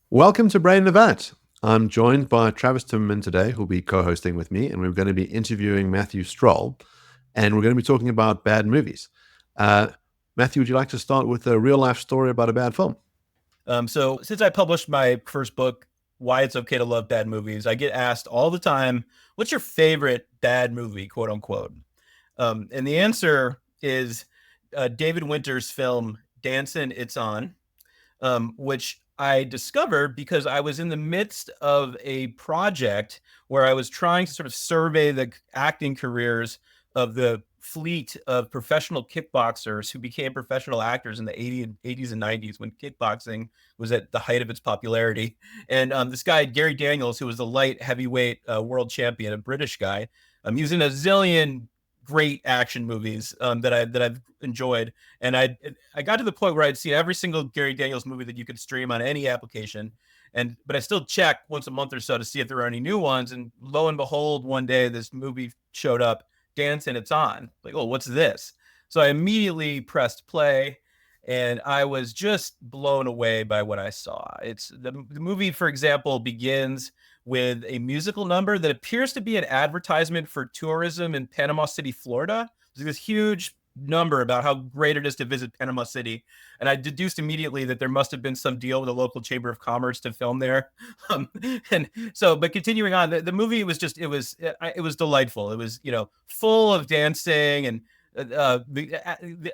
Welcome to Brain in the Vat. I'm joined by Travis Timmerman today, who'll be co-hosting with me, and we're going to be interviewing Matthew Strohl, and we're going to be talking about bad movies. Uh, Matthew, would you like to start with a real-life story about a bad film? So since I published my first book, Why It's Okay to Love Bad Movies, I get asked all the time, what's your favorite bad movie, quote unquote? And the answer is David Winter's film, Dancin' It's On, which I discovered because I was in the midst of a project where I was trying to sort of survey the acting careers of the fleet of professional kickboxers who became professional actors in the 80s and 90s when kickboxing was at the height of its popularity. And this guy, Gary Daniels, who was the light heavyweight world champion, a British guy, he was in a zillion great action movies that I've enjoyed, and I got to the point where I'd seen every single Gary Daniels movie that you could stream on any application, but I still check once a month or so to see if there are any new ones. And lo and behold, one day this movie showed up, Dance and It's On. Like, oh, what's this? So I immediately pressed play, and I was just blown away by what I saw. It's the movie, for example, begins with a musical number that appears to be an advertisement for tourism in Panama City, Florida. There's this huge number about how great it is to visit Panama City, and I deduced immediately that there must have been some deal with the local chamber of commerce to film there. And so, but continuing on, the movie was just it was delightful. It was full of dancing and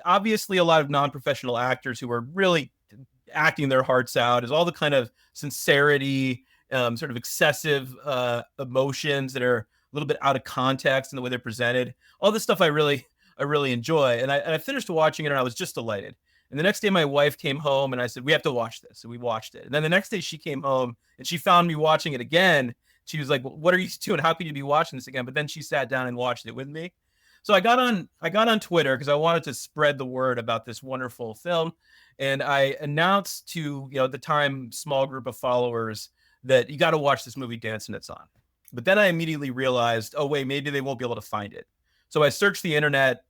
obviously a lot of non-professional actors who were really acting their hearts out. Is all the kind of sincerity, sort of excessive emotions that are a little bit out of context in the way they're presented. All this stuff I really enjoy, and I finished watching it and I was just delighted. And the next day, my wife came home and I said, "We have to watch this." So we watched it. And then the next day, she came home and she found me watching it again. She was like, well, "What are you doing? How can you be watching this again?" But then she sat down and watched it with me. So I got on Twitter because I wanted to spread the word about this wonderful film, and I announced to at the time small group of followers that you got to watch this movie Dancing It's On. But then I immediately realized, oh wait, maybe they won't be able to find it. So I searched the internet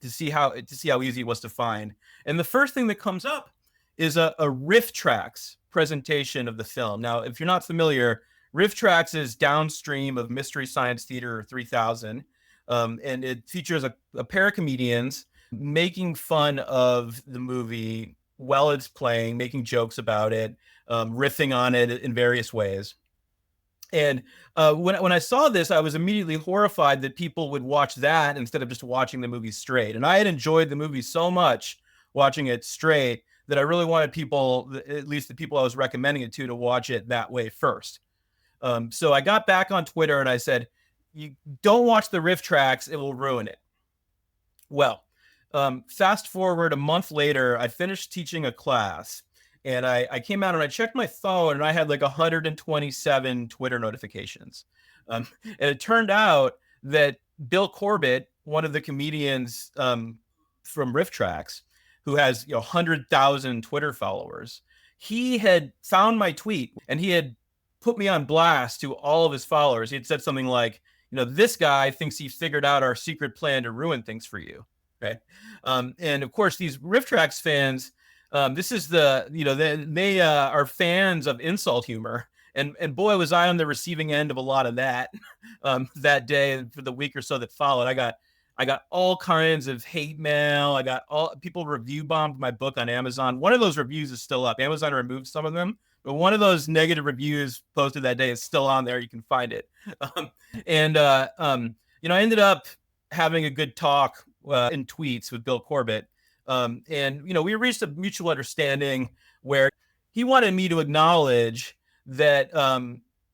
to see how easy it was to find, and the first thing that comes up is a Riff Tracks presentation of the film. Now, if you're not familiar, Riff Tracks is downstream of Mystery Science Theater 3000, and it features a pair of comedians making fun of the movie while it's playing, making jokes about it, riffing on it in various ways. And when I saw this, I was immediately horrified that people would watch that instead of just watching the movie straight. And I had enjoyed the movie so much watching it straight that I really wanted people, at least the people I was recommending it to watch it that way first. So I got back on Twitter and I said, "You don't watch the riff tracks; it will ruin it." Well, fast forward a month later, I finished teaching a class, and I came out and I checked my phone and I had like 127 Twitter notifications. And it turned out that Bill Corbett, one of the comedians from Riff Tracks, who has 100,000 Twitter followers, he had found my tweet and he had put me on blast to all of his followers. He had said something like, "This guy thinks he figured out our secret plan to ruin things for you." Okay. And of course, these Riff Tracks fans, this is they are fans of insult humor. And boy, was I on the receiving end of a lot of that that day and for the week or so that followed. I got all kinds of hate mail. I got all people review bombed my book on Amazon. One of those reviews is still up. Amazon removed some of them, but one of those negative reviews posted that day is still on there. You can find it. Um, and I ended up having a good talk in tweets with Bill Corbett. And we reached a mutual understanding where he wanted me to acknowledge that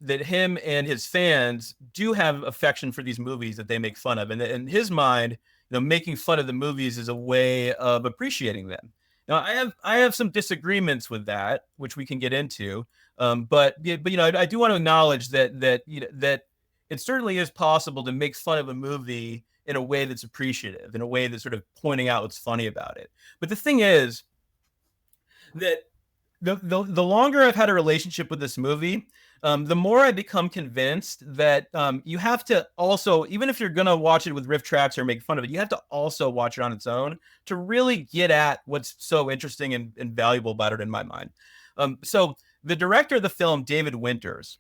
him and his fans do have affection for these movies that they make fun of, and in his mind, making fun of the movies is a way of appreciating them. Now, I have some disagreements with that, which we can get into, but I do want to acknowledge that it certainly is possible to make fun of a movie in a way that's appreciative, in a way that's sort of pointing out what's funny about it. But the thing is that the longer I've had a relationship with this movie, the more I become convinced that you have to also, even if you're gonna watch it with riff tracks or make fun of it, you have to also watch it on its own to really get at what's so interesting and valuable about it in my mind. So the director of the film, David Winters,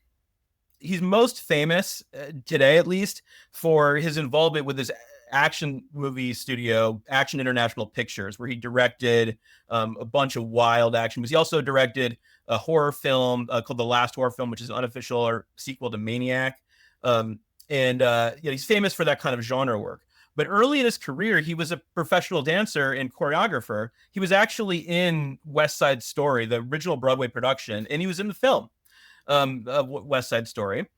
he's most famous today, at least, for his involvement with his action movie studio, Action International Pictures, where he directed a bunch of wild action movies. He also directed a horror film called The Last Horror Film, which is an unofficial or sequel to Maniac. He's famous for that kind of genre work. But early in his career, he was a professional dancer and choreographer. He was actually in West Side Story, the original Broadway production, and he was in the film West Side Story.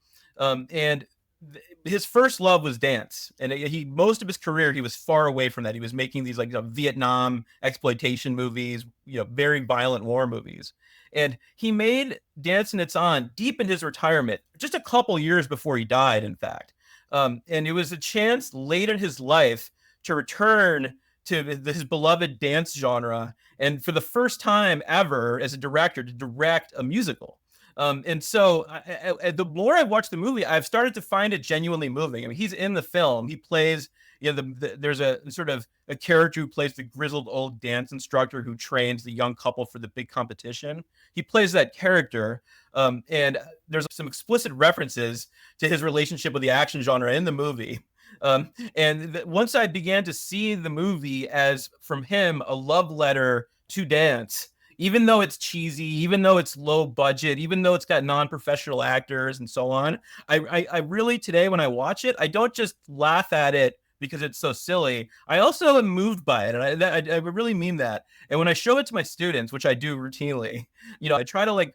His first love was dance, and most of his career he was far away from that. He was making these Vietnam exploitation movies, very violent war movies, and he made Dancing It's On deep in his retirement, just a couple years before he died, in fact. And it was a chance late in his life to return to his beloved dance genre, and for the first time ever as a director, to direct a musical. The more I've watched the movie, I've started to find it genuinely moving. I mean, he's in the film. He plays, there's a sort of a character who plays the grizzled old dance instructor who trains the young couple for the big competition. He plays that character. And there's some explicit references to his relationship with the action genre in the movie. Once I began to see the movie as, from him, a love letter to dance, even though it's cheesy, even though it's low budget, even though it's got non-professional actors and so on, I really, today, when I watch it, I don't just laugh at it because it's so silly. I also am moved by it, and I really mean that. And when I show it to my students, which I do routinely, I try to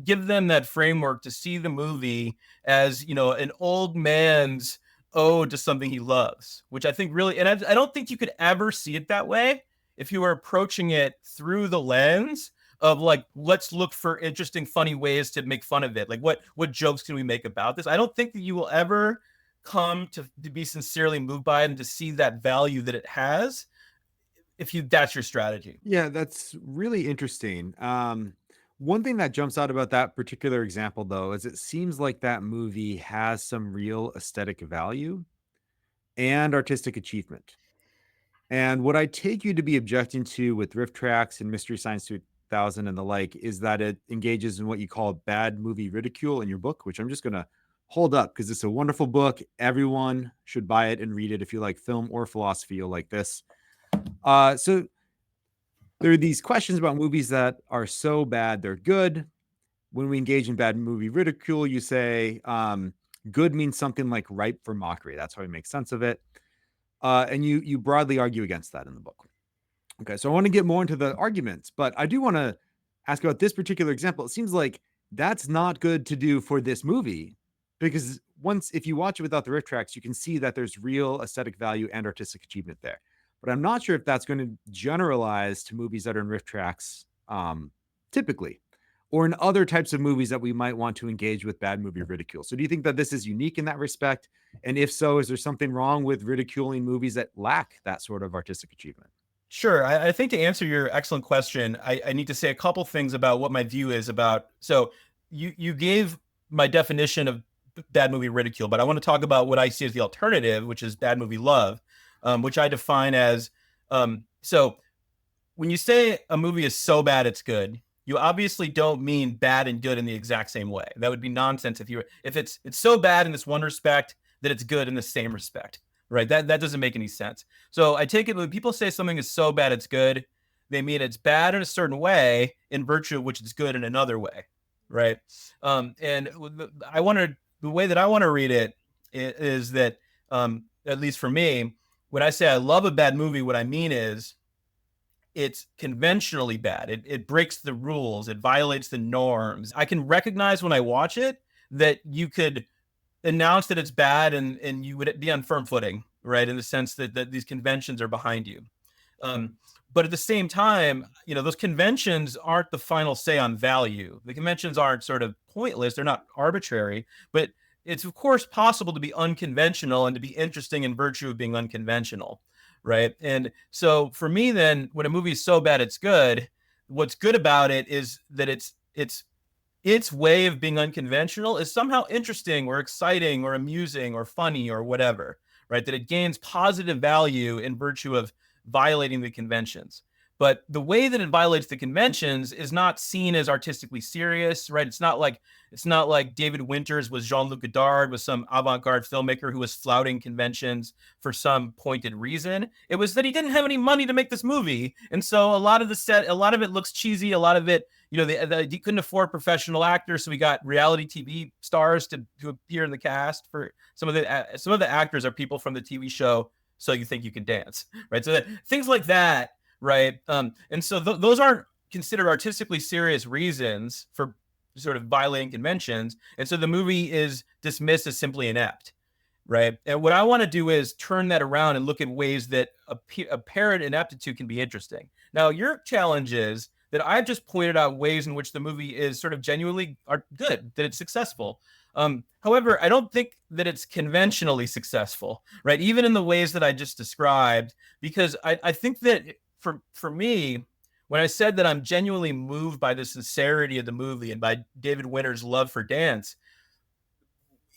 give them that framework to see the movie as, an old man's ode to something he loves, which I think really, and I don't think you could ever see it that way if you were approaching it through the lens of let's look for interesting, funny ways to make fun of it. What jokes can we make about this? I don't think that you will ever come to be sincerely moved by it and to see that value that it has if that's your strategy. Yeah, that's really interesting. One thing that jumps out about that particular example, though, is it seems like that movie has some real aesthetic value and artistic achievement. And what I take you to be objecting to with Riff Tracks and Mystery Science 2000 and the like is that it engages in what you call bad movie ridicule in your book, which I'm just going to hold up because it's a wonderful book. Everyone should buy it and read it if you like film or philosophy. You'll like this. So there are these questions about movies that are so bad they're good. When we engage in bad movie ridicule, you say good means something like ripe for mockery. That's how we make sense of it. And you broadly argue against that in the book. Okay, so I want to get more into the arguments, but I do want to ask about this particular example. It seems like that's not good to do for this movie because if you watch it without the riff tracks, you can see that there's real aesthetic value and artistic achievement there. But I'm not sure if that's going to generalize to movies that are in riff tracks typically, or in other types of movies that we might want to engage with bad movie ridicule. So do you think that this is unique in that respect? And if so, is there something wrong with ridiculing movies that lack that sort of artistic achievement? Sure. I think to answer your excellent question, I need to say a couple things about what my view is about. So you gave my definition of bad movie ridicule, but I want to talk about what I see as the alternative, which is bad movie love, which I define as, so when you say a movie is so bad it's good, you obviously don't mean bad and good in the exact same way. That would be nonsense if it's so bad in this one respect that it's good in the same respect, right? That doesn't make any sense. So I take it when people say something is so bad it's good, they mean it's bad in a certain way in virtue of which it's good in another way, right? And the way that I want to read it is that, at least for me, when I say I love a bad movie, what I mean is it's conventionally bad. It breaks the rules. It violates the norms. I can recognize when I watch it that you could announce that it's bad and you would be on firm footing, right? In the sense that these conventions are behind you. But at the same time, those conventions aren't the final say on value. The conventions aren't sort of pointless. They're not arbitrary, but it's of course possible to be unconventional and to be interesting in virtue of being unconventional. Right. And so for me, then, when a movie is so bad it's good, what's good about it is that its way of being unconventional is somehow interesting or exciting or amusing or funny or whatever, right? That it gains positive value in virtue of violating the conventions. but the way that it violates the conventions is not seen as artistically serious, right? It's not like David Winters was Jean-Luc Godard, was some avant-garde filmmaker who was flouting conventions for some pointed reason. It was that he didn't have any money to make this movie, and so a lot of it looks cheesy. A lot of it, he couldn't afford professional actors, so we got reality TV stars to appear in the cast. For some of the actors are people from the TV show So You Think You Can Dance, right? So things like that, right? And so those aren't considered artistically serious reasons for sort of violating conventions, and so the movie is dismissed as simply inept, right? And what I want to do is turn that around and look at ways that apparent ineptitude can be interesting. Now, your challenge is that I've just pointed out ways in which the movie is sort of genuinely good, that it's successful. However, I don't think that it's conventionally successful, right? Even in the ways that I just described, because I think that for me, when I said that I'm genuinely moved by the sincerity of the movie and by David Winter's love for dance,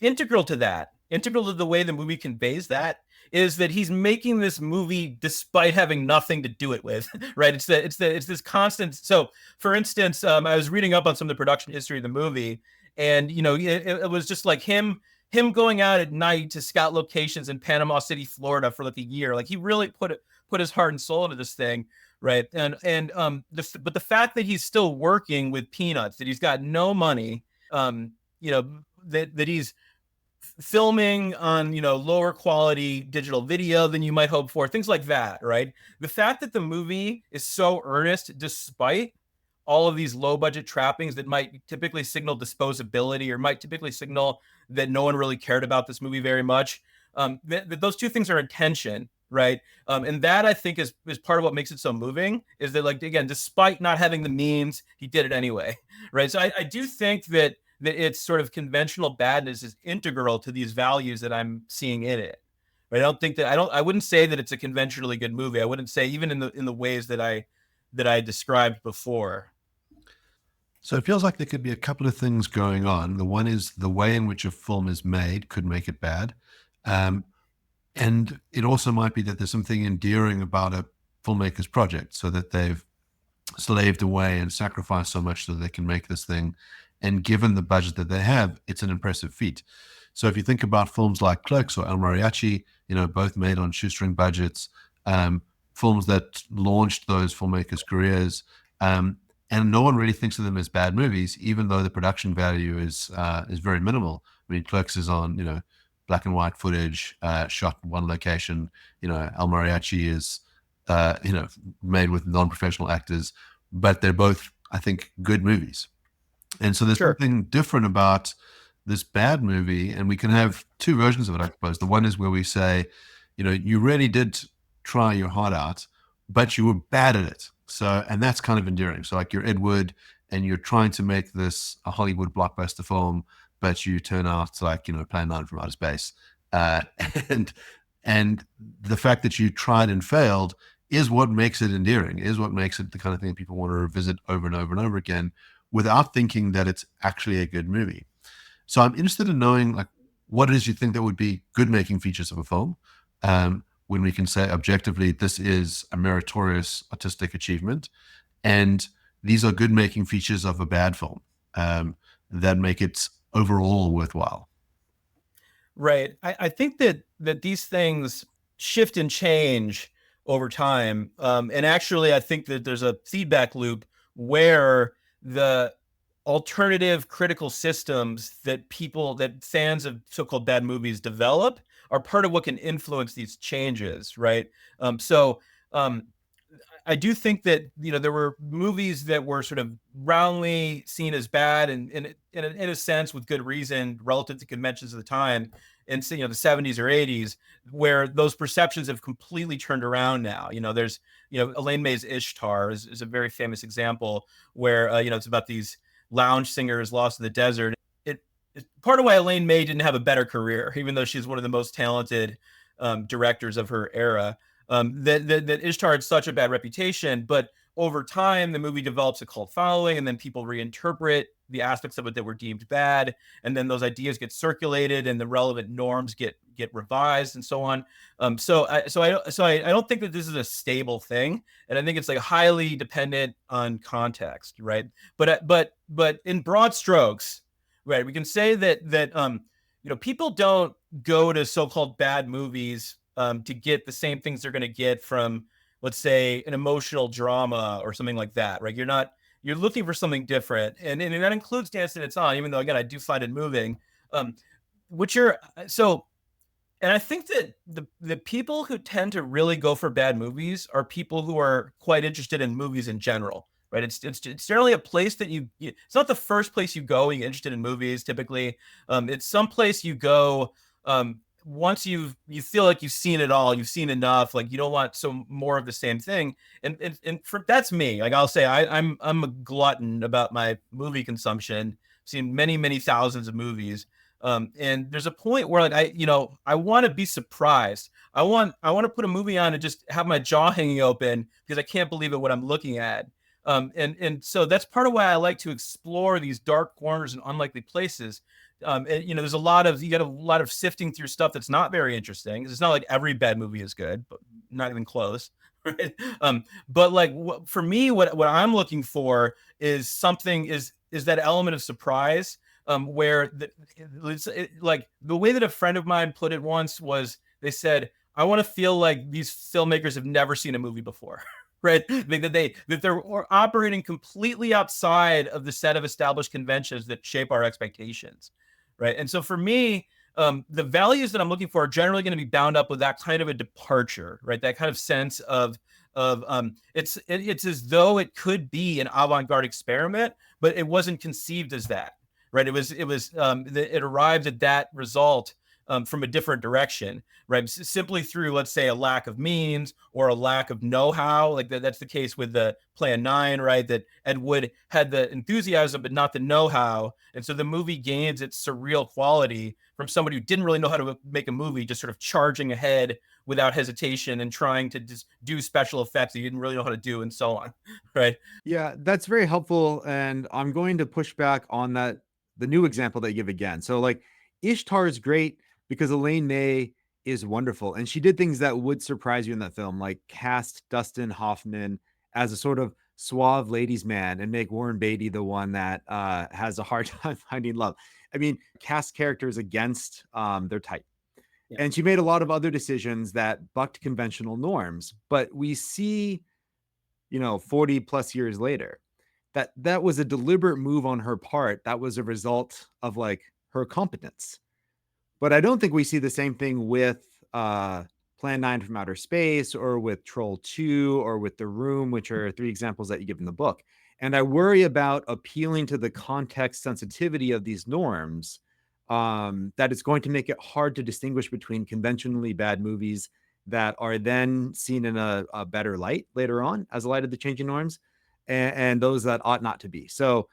integral to the way the movie conveys that is that he's making this movie despite having nothing to do it with, right? It's this constant. So, for instance, I was reading up on some of the production history of the movie, and it was just like him going out at night to scout locations in Panama City, Florida, for like a year. Like, he really put his heart and soul into this thing, right? But the fact that he's still working with peanuts, that he's got no money, that he's filming on lower quality digital video than you might hope for, things like that, right? The fact that the movie is so earnest despite all of these low budget trappings that might typically signal disposability, or might typically signal that no one really cared about this movie very much, those two things are in tension, right? And that, I think, is part of what makes it so moving, is that, like, again, despite not having the means, he did it anyway, right? So I do think that its sort of conventional badness is integral to these values that I'm seeing in it. But I wouldn't say that it's a conventionally good movie. I wouldn't say, even in the ways that I described before. So it feels like there could be a couple of things going on. The one is the way in which a film is made could make it bad. And it also might be that there's something endearing about a filmmaker's project, so that they've slaved away and sacrificed so much so that they can make this thing. And given the budget that they have, it's an impressive feat. So if you think about films like Clerks or El Mariachi, both made on shoestring budgets, films that launched those filmmakers' careers, and no one really thinks of them as bad movies, even though the production value is very minimal. I mean, Clerks is on black and white footage, shot in one location. El Mariachi is made with non-professional actors, but they're both, I think, good movies. And so there's something different about this bad movie, and we can have two versions of it, I suppose. The one is where we say, you really did try your heart out, but you were bad at it. So, and that's kind of endearing. So, like, you're Ed Wood and you're trying to make this a Hollywood blockbuster film, but you turn out like, Plan 9 from Outer Space. And the fact that you tried and failed is what makes it endearing, is what makes it the kind of thing that people want to revisit over and over and over again, without thinking that it's actually a good movie. So I'm interested in knowing, like, what it is you think that would be good making features of a film, when we can say objectively this is a meritorious artistic achievement, and these are good making features of a bad film, that make it overall worthwhile. Right. I think that these things shift and change over time. And actually, I think that there's a feedback loop where the alternative critical systems that fans of so-called bad movies develop are part of what can influence these changes, right? I do think that there were movies that were sort of roundly seen as bad, and in a sense with good reason relative to conventions of the time, in the 70s or 80s, where those perceptions have completely turned around now. There's Elaine May's Ishtar is a very famous example where it's about these lounge singers lost in the desert. It's part of why Elaine May didn't have a better career, even though she's one of the most talented directors of her era. That Ishtar had such a bad reputation, but over time, the movie develops a cult following, and then people reinterpret the aspects of it that were deemed bad, and then those ideas get circulated, and the relevant norms get revised, and so on. I don't think that this is a stable thing, and I think it's like highly dependent on context, right? But in broad strokes, right, we can say that people don't go to so-called bad movies to get the same things they're going to get from, let's say, an emotional drama or something like that, right? You're looking for something different, and that includes Dancing It's On, even though again I do find it moving. Which are so, and I think that the people who tend to really go for bad movies are people who are quite interested in movies in general, right? It's generally a place that it's not the first place you go when you're interested in movies. Typically, it's some place you go once you feel like you've seen it all, you've seen enough, like you don't want some more of the same thing. And for that's me. Like I'll say I'm a glutton about my movie consumption. I've seen many thousands of movies. And there's a point where like I want to be surprised. I want to put a movie on and just have my jaw hanging open because I can't believe it what I'm looking at. And so that's part of why I like to explore these dark corners and unlikely places. And you get a lot of sifting through stuff that's not very interesting. It's not like every bad movie is good, but not even close, right? But like for me, what I'm looking for is something is that element of surprise, where like the way that a friend of mine put it once was, they said, I want to feel like these filmmakers have never seen a movie before. Right, that they're operating completely outside of the set of established conventions that shape our expectations, right? And so for me, the values that I'm looking for are generally going to be bound up with that kind of a departure, right? That kind of sense of it's as though it could be an avant-garde experiment, but it wasn't conceived as that, right? It arrived at that result from a different direction, right? Simply through, let's say, a lack of means or a lack of know-how. Like that's the case with the Plan 9, right? That Ed Wood had the enthusiasm, but not the know-how. And so the movie gains its surreal quality from somebody who didn't really know how to make a movie, just sort of charging ahead without hesitation and trying to just do special effects that you didn't really know how to do, and so on, right? Yeah, that's very helpful. And I'm going to push back on that, the new example that you give again. So like Ishtar is great because Elaine May is wonderful. And she did things that would surprise you in that film, like cast Dustin Hoffman as a sort of suave ladies' man and make Warren Beatty the one that has a hard time finding love. I mean, cast characters against their type. Yeah. And she made a lot of other decisions that bucked conventional norms. But we see, 40 plus years later, that was a deliberate move on her part. That was a result of like her competence. But I don't think we see the same thing with Plan 9 from Outer Space, or with Troll 2, or with The Room, which are 3 examples that you give in the book. And I worry about appealing to the context sensitivity of these norms, that it's going to make it hard to distinguish between conventionally bad movies that are then seen in a better light later on as a light of the changing norms, and those that ought not to be. So,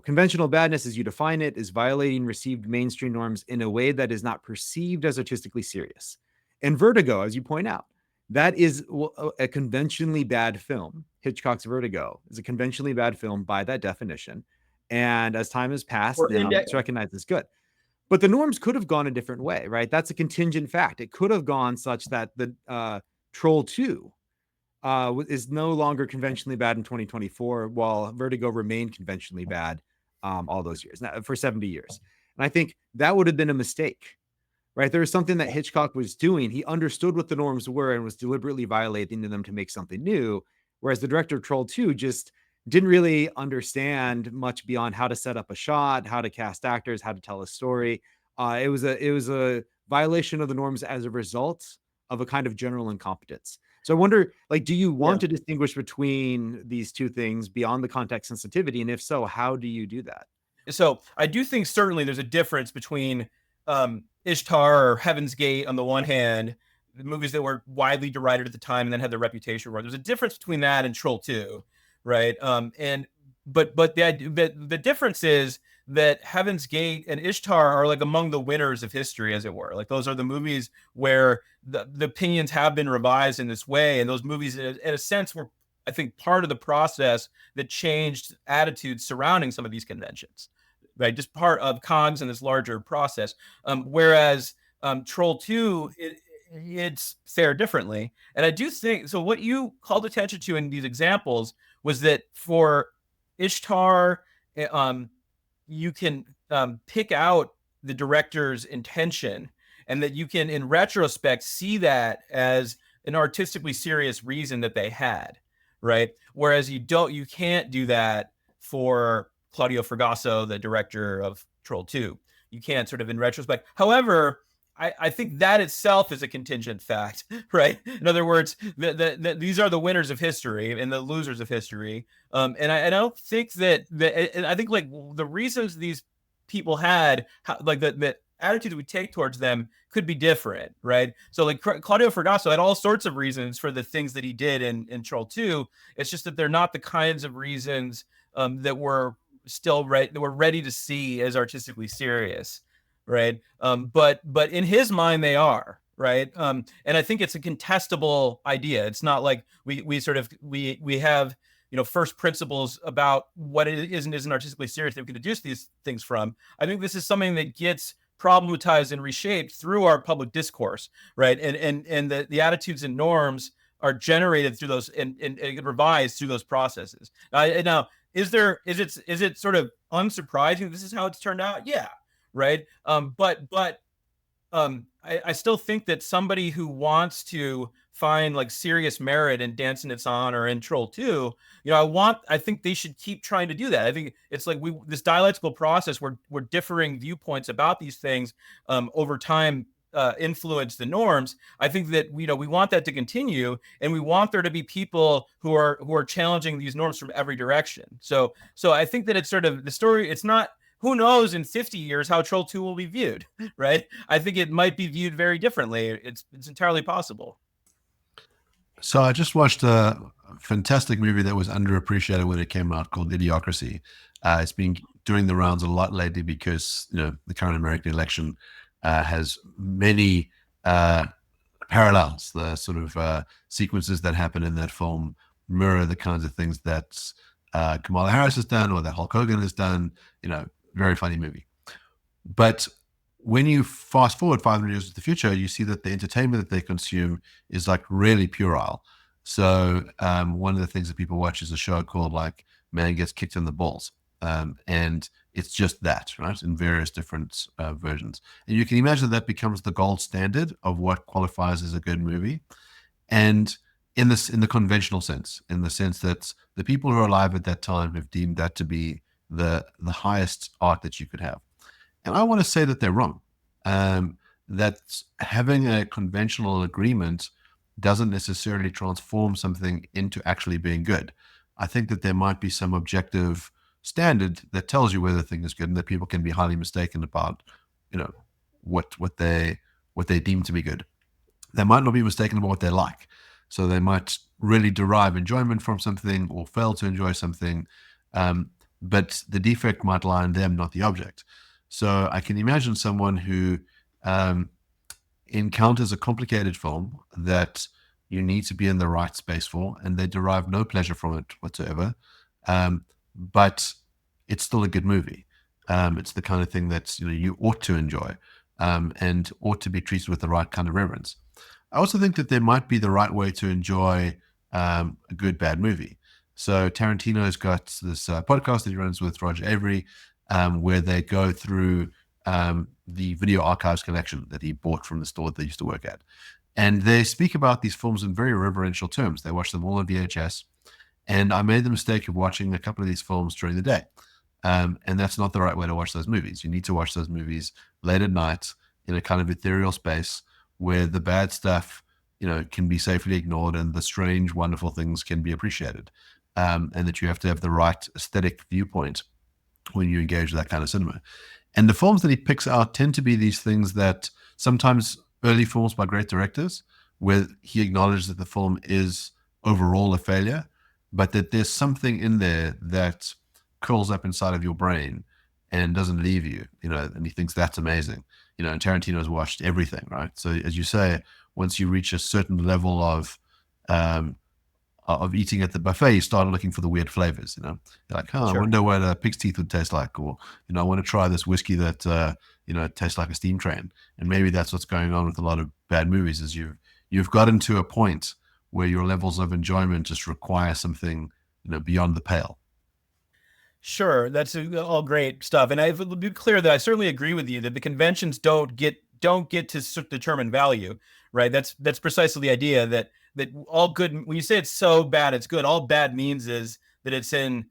conventional badness, as you define it, is violating received mainstream norms in a way that is not perceived as artistically serious. And Vertigo, as you point out, that is a conventionally bad film. Hitchcock's Vertigo is a conventionally bad film by that definition. And as time has passed, now it's recognized as good. But the norms could have gone a different way, right? That's a contingent fact. It could have gone such that the Troll 2 is no longer conventionally bad in 2024, while Vertigo remained conventionally bad all those years, for 70 years. And I think that would have been a mistake, right? There was something that Hitchcock was doing. He understood what the norms were and was deliberately violating them to make something new. Whereas the director of Troll 2 just didn't really understand much beyond how to set up a shot, how to cast actors, how to tell a story. It was a violation of the norms as a result of a kind of general incompetence. So I wonder, like, do you want to distinguish between these two things beyond the context sensitivity? And if so, how do you do that? So I do think certainly there's a difference between Ishtar or Heaven's Gate on the one hand, the movies that were widely derided at the time and then had their reputation wrong. There's a difference between that and Troll 2, right? But the difference is that Heaven's Gate and Ishtar are like among the winners of history, as it were. Like those are the movies where the opinions have been revised in this way, and those movies, in a sense, were I think, part of the process that changed attitudes surrounding some of these conventions, right? Just part of cogs in this larger process. Whereas Troll 2, it's fared differently. And I do think so. What you called attention to in these examples was that for Ishtar, you can pick out the director's intention, and that you can, in retrospect, see that as an artistically serious reason that they had, right? Whereas you can't do that for Claudio Fragasso, the director of Troll 2. You can't, sort of in retrospect. However, I think that itself is a contingent fact, right? In other words, these are the winners of history and the losers of history. And I don't think that, I think, like, the reasons these people had, like the attitudes we take towards them could be different, right? So like Claudio Fragasso had all sorts of reasons for the things that he did in Troll 2. It's just that they're not the kinds of reasons that we're ready to see as artistically serious, right? But in his mind, they are, right? And I think it's a contestable idea. It's not like we have, first principles about what it is and isn't artistically serious that we can deduce these things from. I think this is something that gets problematized and reshaped through our public discourse, right? And the attitudes and norms are generated through those and revised through those processes. Now, is it sort of unsurprising this is how it's turned out? Yeah, right. But I still think that somebody who wants to find like serious merit in Dance in Its Honor and Troll 2, I think they should keep trying to do that. I think it's like this dialectical process where differing viewpoints about these things over time influence the norms. I think that we want that to continue, and we want there to be people who are challenging these norms from every direction. So I think that it's sort of the story. It's not, who knows in 50 years how Troll 2 will be viewed, right? I think it might be viewed very differently. It's entirely possible. So I just watched a fantastic movie that was underappreciated when it came out called Idiocracy. It's been doing the rounds a lot lately because the current American election has many parallels. The sort of sequences that happen in that film mirror the kinds of things that Kamala Harris has done or that Hulk Hogan has done. Very funny movie. But when you fast forward 500 years into the future, you see that the entertainment that they consume is like really puerile. So one of the things that people watch is a show called like Man Gets Kicked in the Balls. And it's just that, right? In various different versions. And you can imagine that becomes the gold standard of what qualifies as a good movie. And in the conventional sense, in the sense that the people who are alive at that time have deemed that to be the highest art that you could have. And I want to say that they're wrong. That having a conventional agreement doesn't necessarily transform something into actually being good. I think that there might be some objective standard that tells you whether a thing is good, and that people can be highly mistaken about, what they deem to be good. They might not be mistaken about what they like. So they might really derive enjoyment from something or fail to enjoy something. But the defect might lie in them, not the object. So I can imagine someone who encounters a complicated film that you need to be in the right space for, and they derive no pleasure from it whatsoever. But it's still a good movie. It's the kind of thing that you ought to enjoy and ought to be treated with the right kind of reverence. I also think that there might be the right way to enjoy a good bad movie. So Tarantino's got this podcast that he runs with Roger Avery, where they go through the video archives collection that he bought from the store that they used to work at. And they speak about these films in very reverential terms. They watch them all on VHS. And I made the mistake of watching a couple of these films during the day. And that's not the right way to watch those movies. You need to watch those movies late at night in a kind of ethereal space where the bad stuff, can be safely ignored and the strange, wonderful things can be appreciated. And that you have to have the right aesthetic viewpoint when you engage with that kind of cinema. And the films that he picks out tend to be these things that sometimes early films by great directors, where he acknowledges that the film is overall a failure, but that there's something in there that curls up inside of your brain and doesn't leave you, and he thinks that's amazing. And Tarantino's watched everything, right? So as you say, once you reach a certain level of of eating at the buffet, you started looking for the weird flavors. You're like, oh, I Sure. wonder what a pig's teeth would taste like, or I want to try this whiskey that tastes like a steam train. And maybe that's what's going on with a lot of bad movies, is you've gotten to a point where your levels of enjoyment just require something beyond the pale. Sure, that's all great stuff, and I've be clear that I certainly agree with you that the conventions don't get to determine value, right? That's precisely the idea that all good. When you say it's so bad, it's good. All bad means is that it's in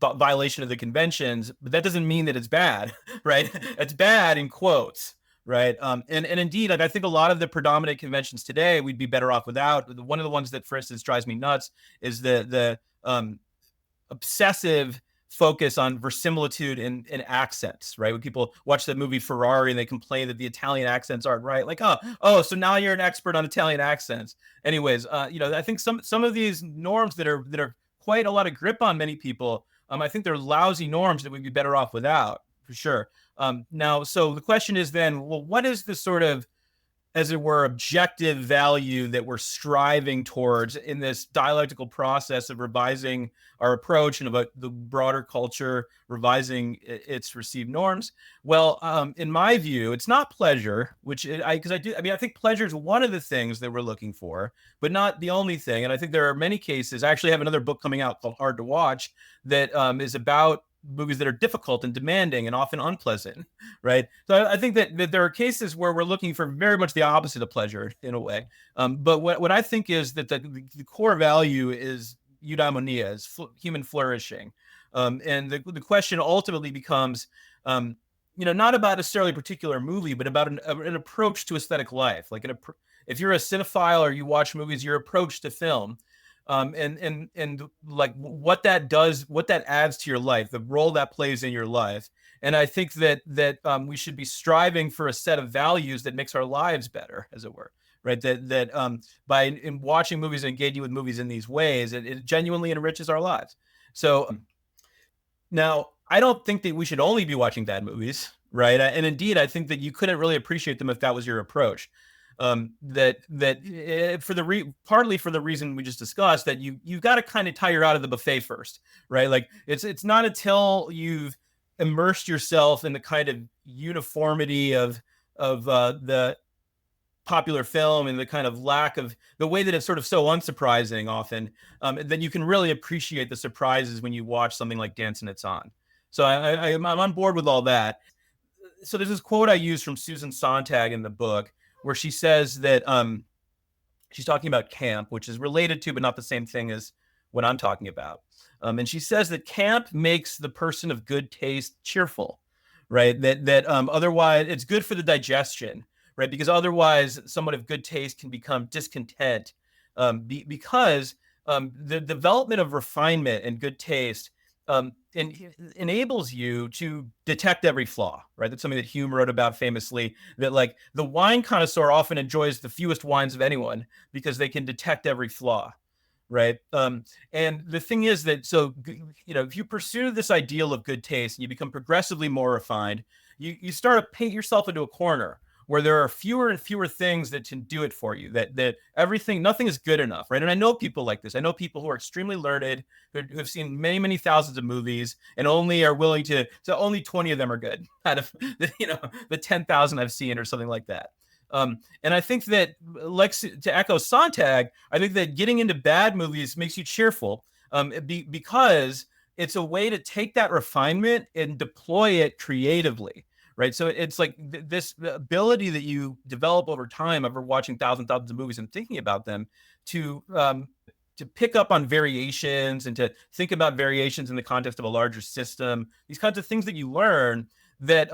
violation of the conventions, but that doesn't mean that it's bad, right? It's bad in quotes, right? And indeed, like, I think a lot of the predominant conventions today we'd be better off without. One of the ones that, for instance, drives me nuts is the obsessive focus on verisimilitude and accents, right? When people watch the movie Ferrari and they complain that the Italian accents aren't right, like, so now you're an expert on Italian accents. Anyways, I think some of these norms that are quite a lot of grip on many people, I think they're lousy norms that we'd be better off without, for sure. Now, so the question is then, well, what is the sort of, as it were, objective value that we're striving towards in this dialectical process of revising our approach and about the broader culture, revising its received norms? Well, in my view, it's not pleasure, I think pleasure is one of the things that we're looking for, but not the only thing. And I think there are many cases. I actually have another book coming out called Hard to Watch that is about movies that are difficult and demanding and often unpleasant, right? So I think that there are cases where we're looking for very much the opposite of pleasure in a way. But what I think is that the core value is eudaimonia, is human flourishing. And the question ultimately becomes, not about necessarily a particular movie, but about an approach to aesthetic life. Like if you're a cinephile or you watch movies, your approach to film, and like what that does, what that adds to your life, the role that plays in your life. And I think that we should be striving for a set of values that makes our lives better, as it were, right? That by in watching movies and engaging with movies in these ways, it genuinely enriches our lives. So now, I don't think that we should only be watching bad movies, right? And indeed, I think that you couldn't really appreciate them if that was your approach. Partly for the reason we just discussed, that you've got to kind of tire out of the buffet first, right? Like it's not until you've immersed yourself in the kind of uniformity of the popular film and the kind of lack of the way that it's sort of so unsurprising often, then you can really appreciate the surprises when you watch something like Dance and It's On. So I'm on board with all that. So there's this quote I use from Susan Sontag in the book, where she says that she's talking about camp, which is related to, but not the same thing as what I'm talking about. And she says that camp makes the person of good taste cheerful, right? That otherwise it's good for the digestion, right? Because otherwise someone of good taste can become discontent, because the development of refinement and good taste enables you to detect every flaw, right? That's something that Hume wrote about famously, that like the wine connoisseur often enjoys the fewest wines of anyone because they can detect every flaw, right? And the thing is that, so, if you pursue this ideal of good taste and you become progressively more refined, you start to paint yourself into a corner where there are fewer and fewer things that can do it for you, that nothing is good enough, right? And I know people like this. I know people who are extremely learned, who have seen many, many thousands of movies and only are willing so only 20 of them are good out of the 10,000 I've seen or something like that. And I think that, like, to echo Sontag, I think that getting into bad movies makes you cheerful, because it's a way to take that refinement and deploy it creatively, right? So it's like this ability that you develop over time, over watching thousands of movies and thinking about them, to pick up on variations and to think about variations in the context of a larger system. These kinds of things that you learn, that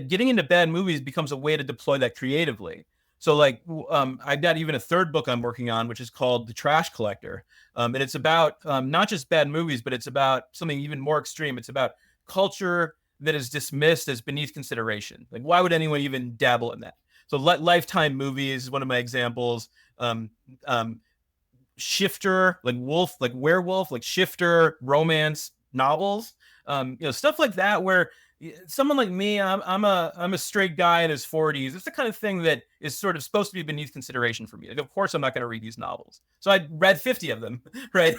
getting into bad movies becomes a way to deploy that creatively. So like, I've got even a third book I'm working on, which is called The Trash Collector. And it's about not just bad movies, but it's about something even more extreme. It's about culture that is dismissed as beneath consideration. Like, why would anyone even dabble in that? So Lifetime movies is one of my examples. Shifter, like werewolf, like shifter romance novels. Stuff like that where someone like me, I'm a straight guy in his 40s. It's the kind of thing that is sort of supposed to be beneath consideration for me. Like, of course, I'm not going to read these novels. So I read 50 of them, right?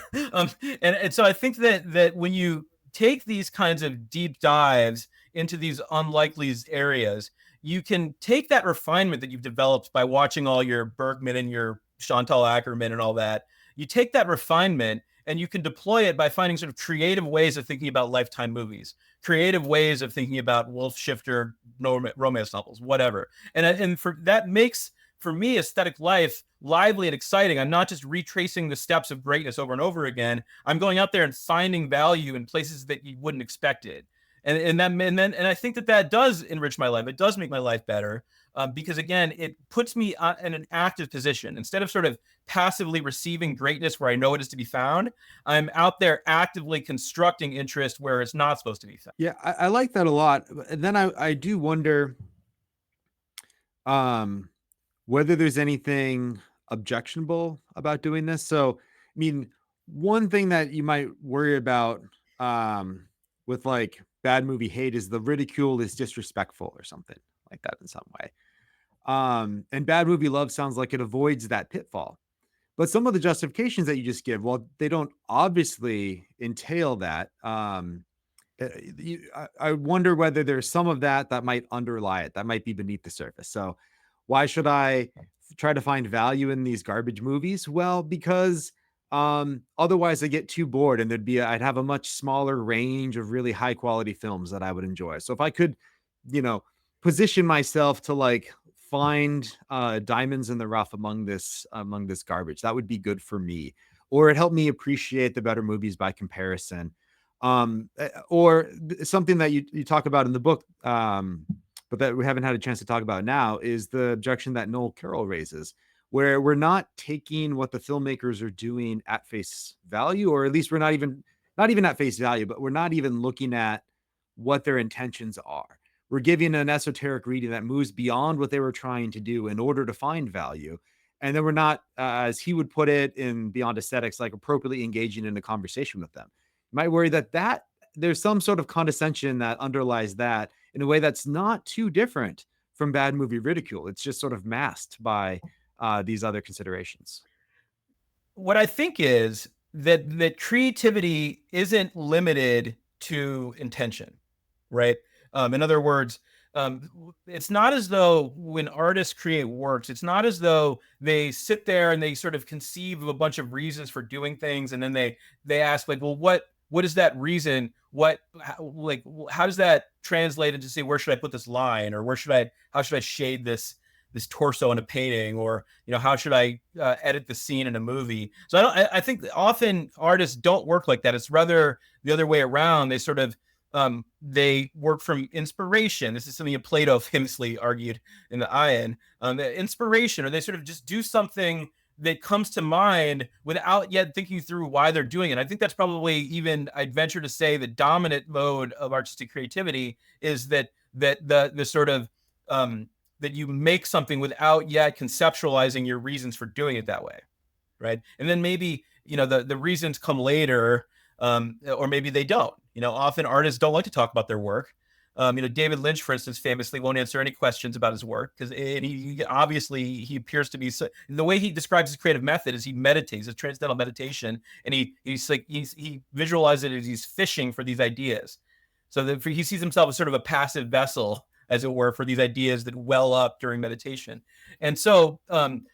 And so I think that when you take these kinds of deep dives into these unlikely areas, you can take that refinement that you've developed by watching all your Bergman and your Chantal Ackerman and all that. You take that refinement and you can deploy it by finding sort of creative ways of thinking about Lifetime movies, creative ways of thinking about Wolf Shifter romance novels, whatever. And for that makes, for me, aesthetic life lively and exciting. I'm not just retracing the steps of greatness over and over again. I'm going out there and finding value in places that you wouldn't expect it. And I think that does enrich my life. It does make my life better because, again, it puts me in an active position. Instead of sort of passively receiving greatness where I know it is to be found, I'm out there actively constructing interest where it's not supposed to be found. Yeah, I like that a lot. And then I do wonder whether there's anything objectionable about doing this. So, I mean, one thing that you might worry about with like bad movie hate is the ridicule is disrespectful or something like that in some way. And bad movie love sounds like it avoids that pitfall. But some of the justifications that you just give, well, they don't obviously entail that. I wonder whether there's some of that might underlie it, that might be beneath the surface. So why should I try to find value in these garbage movies? Well, because otherwise I get too bored and I'd have a much smaller range of really high quality films that I would enjoy. So if I could, position myself to like find diamonds in the rough among this garbage, that would be good for me, or it helped me appreciate the better movies by comparison. Or something that you talk about in the book, but that we haven't had a chance to talk about now, is the objection that Noel Carroll raises, where we're not taking what the filmmakers are doing at face value, or at least we're not even at face value, but we're not even looking at what their intentions are. We're giving an esoteric reading that moves beyond what they were trying to do in order to find value. And then we're not, as he would put it in Beyond Aesthetics, like appropriately engaging in a conversation with them. You might worry that there's some sort of condescension that underlies that in a way that's not too different from bad movie ridicule. It's just sort of masked by these other considerations. What I think is that creativity isn't limited to intention, right? In other words, it's not as though when artists create works, it's not as though they sit there and they sort of conceive of a bunch of reasons for doing things, and then they ask, like, well, what is that reason? How does that translate into, say, where should I put this line, or how should I shade this torso in a painting, or how should I edit the scene in a movie? So I think often artists don't work like that. It's rather the other way around. They sort of they work from inspiration. This is something that Plato famously argued in the Ion. The inspiration, or they sort of just do something that comes to mind without yet thinking through why they're doing it. I think that's probably, even I'd venture to say, the dominant mode of artistic creativity is that the sort of that you make something without yet conceptualizing your reasons for doing it that way, right? And then maybe the reasons come later, or maybe they don't. Often artists don't like to talk about their work. David Lynch, for instance, famously won't answer any questions about his work because he appears to be, the way he describes his creative method is he meditates, a transcendental meditation, and he visualizes it as he's fishing for these ideas. So that he sees himself as sort of a passive vessel, as it were, for these ideas that well up during meditation. And so, when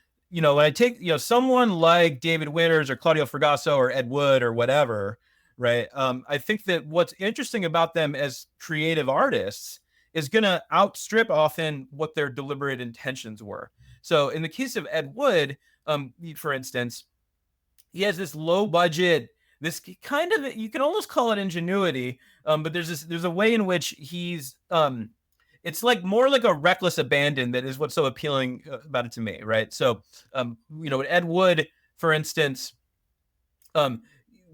I take someone like David Winters or Claudio Fragasso or Ed Wood or whatever, right? I think that what's interesting about them as creative artists is going to outstrip often what their deliberate intentions were. So in the case of Ed Wood, for instance, he has this low budget, this kind of, you can almost call it ingenuity, but there's a way in which he's, it's like more like a reckless abandon that is what's so appealing about it to me, right? So, Ed Wood, for instance,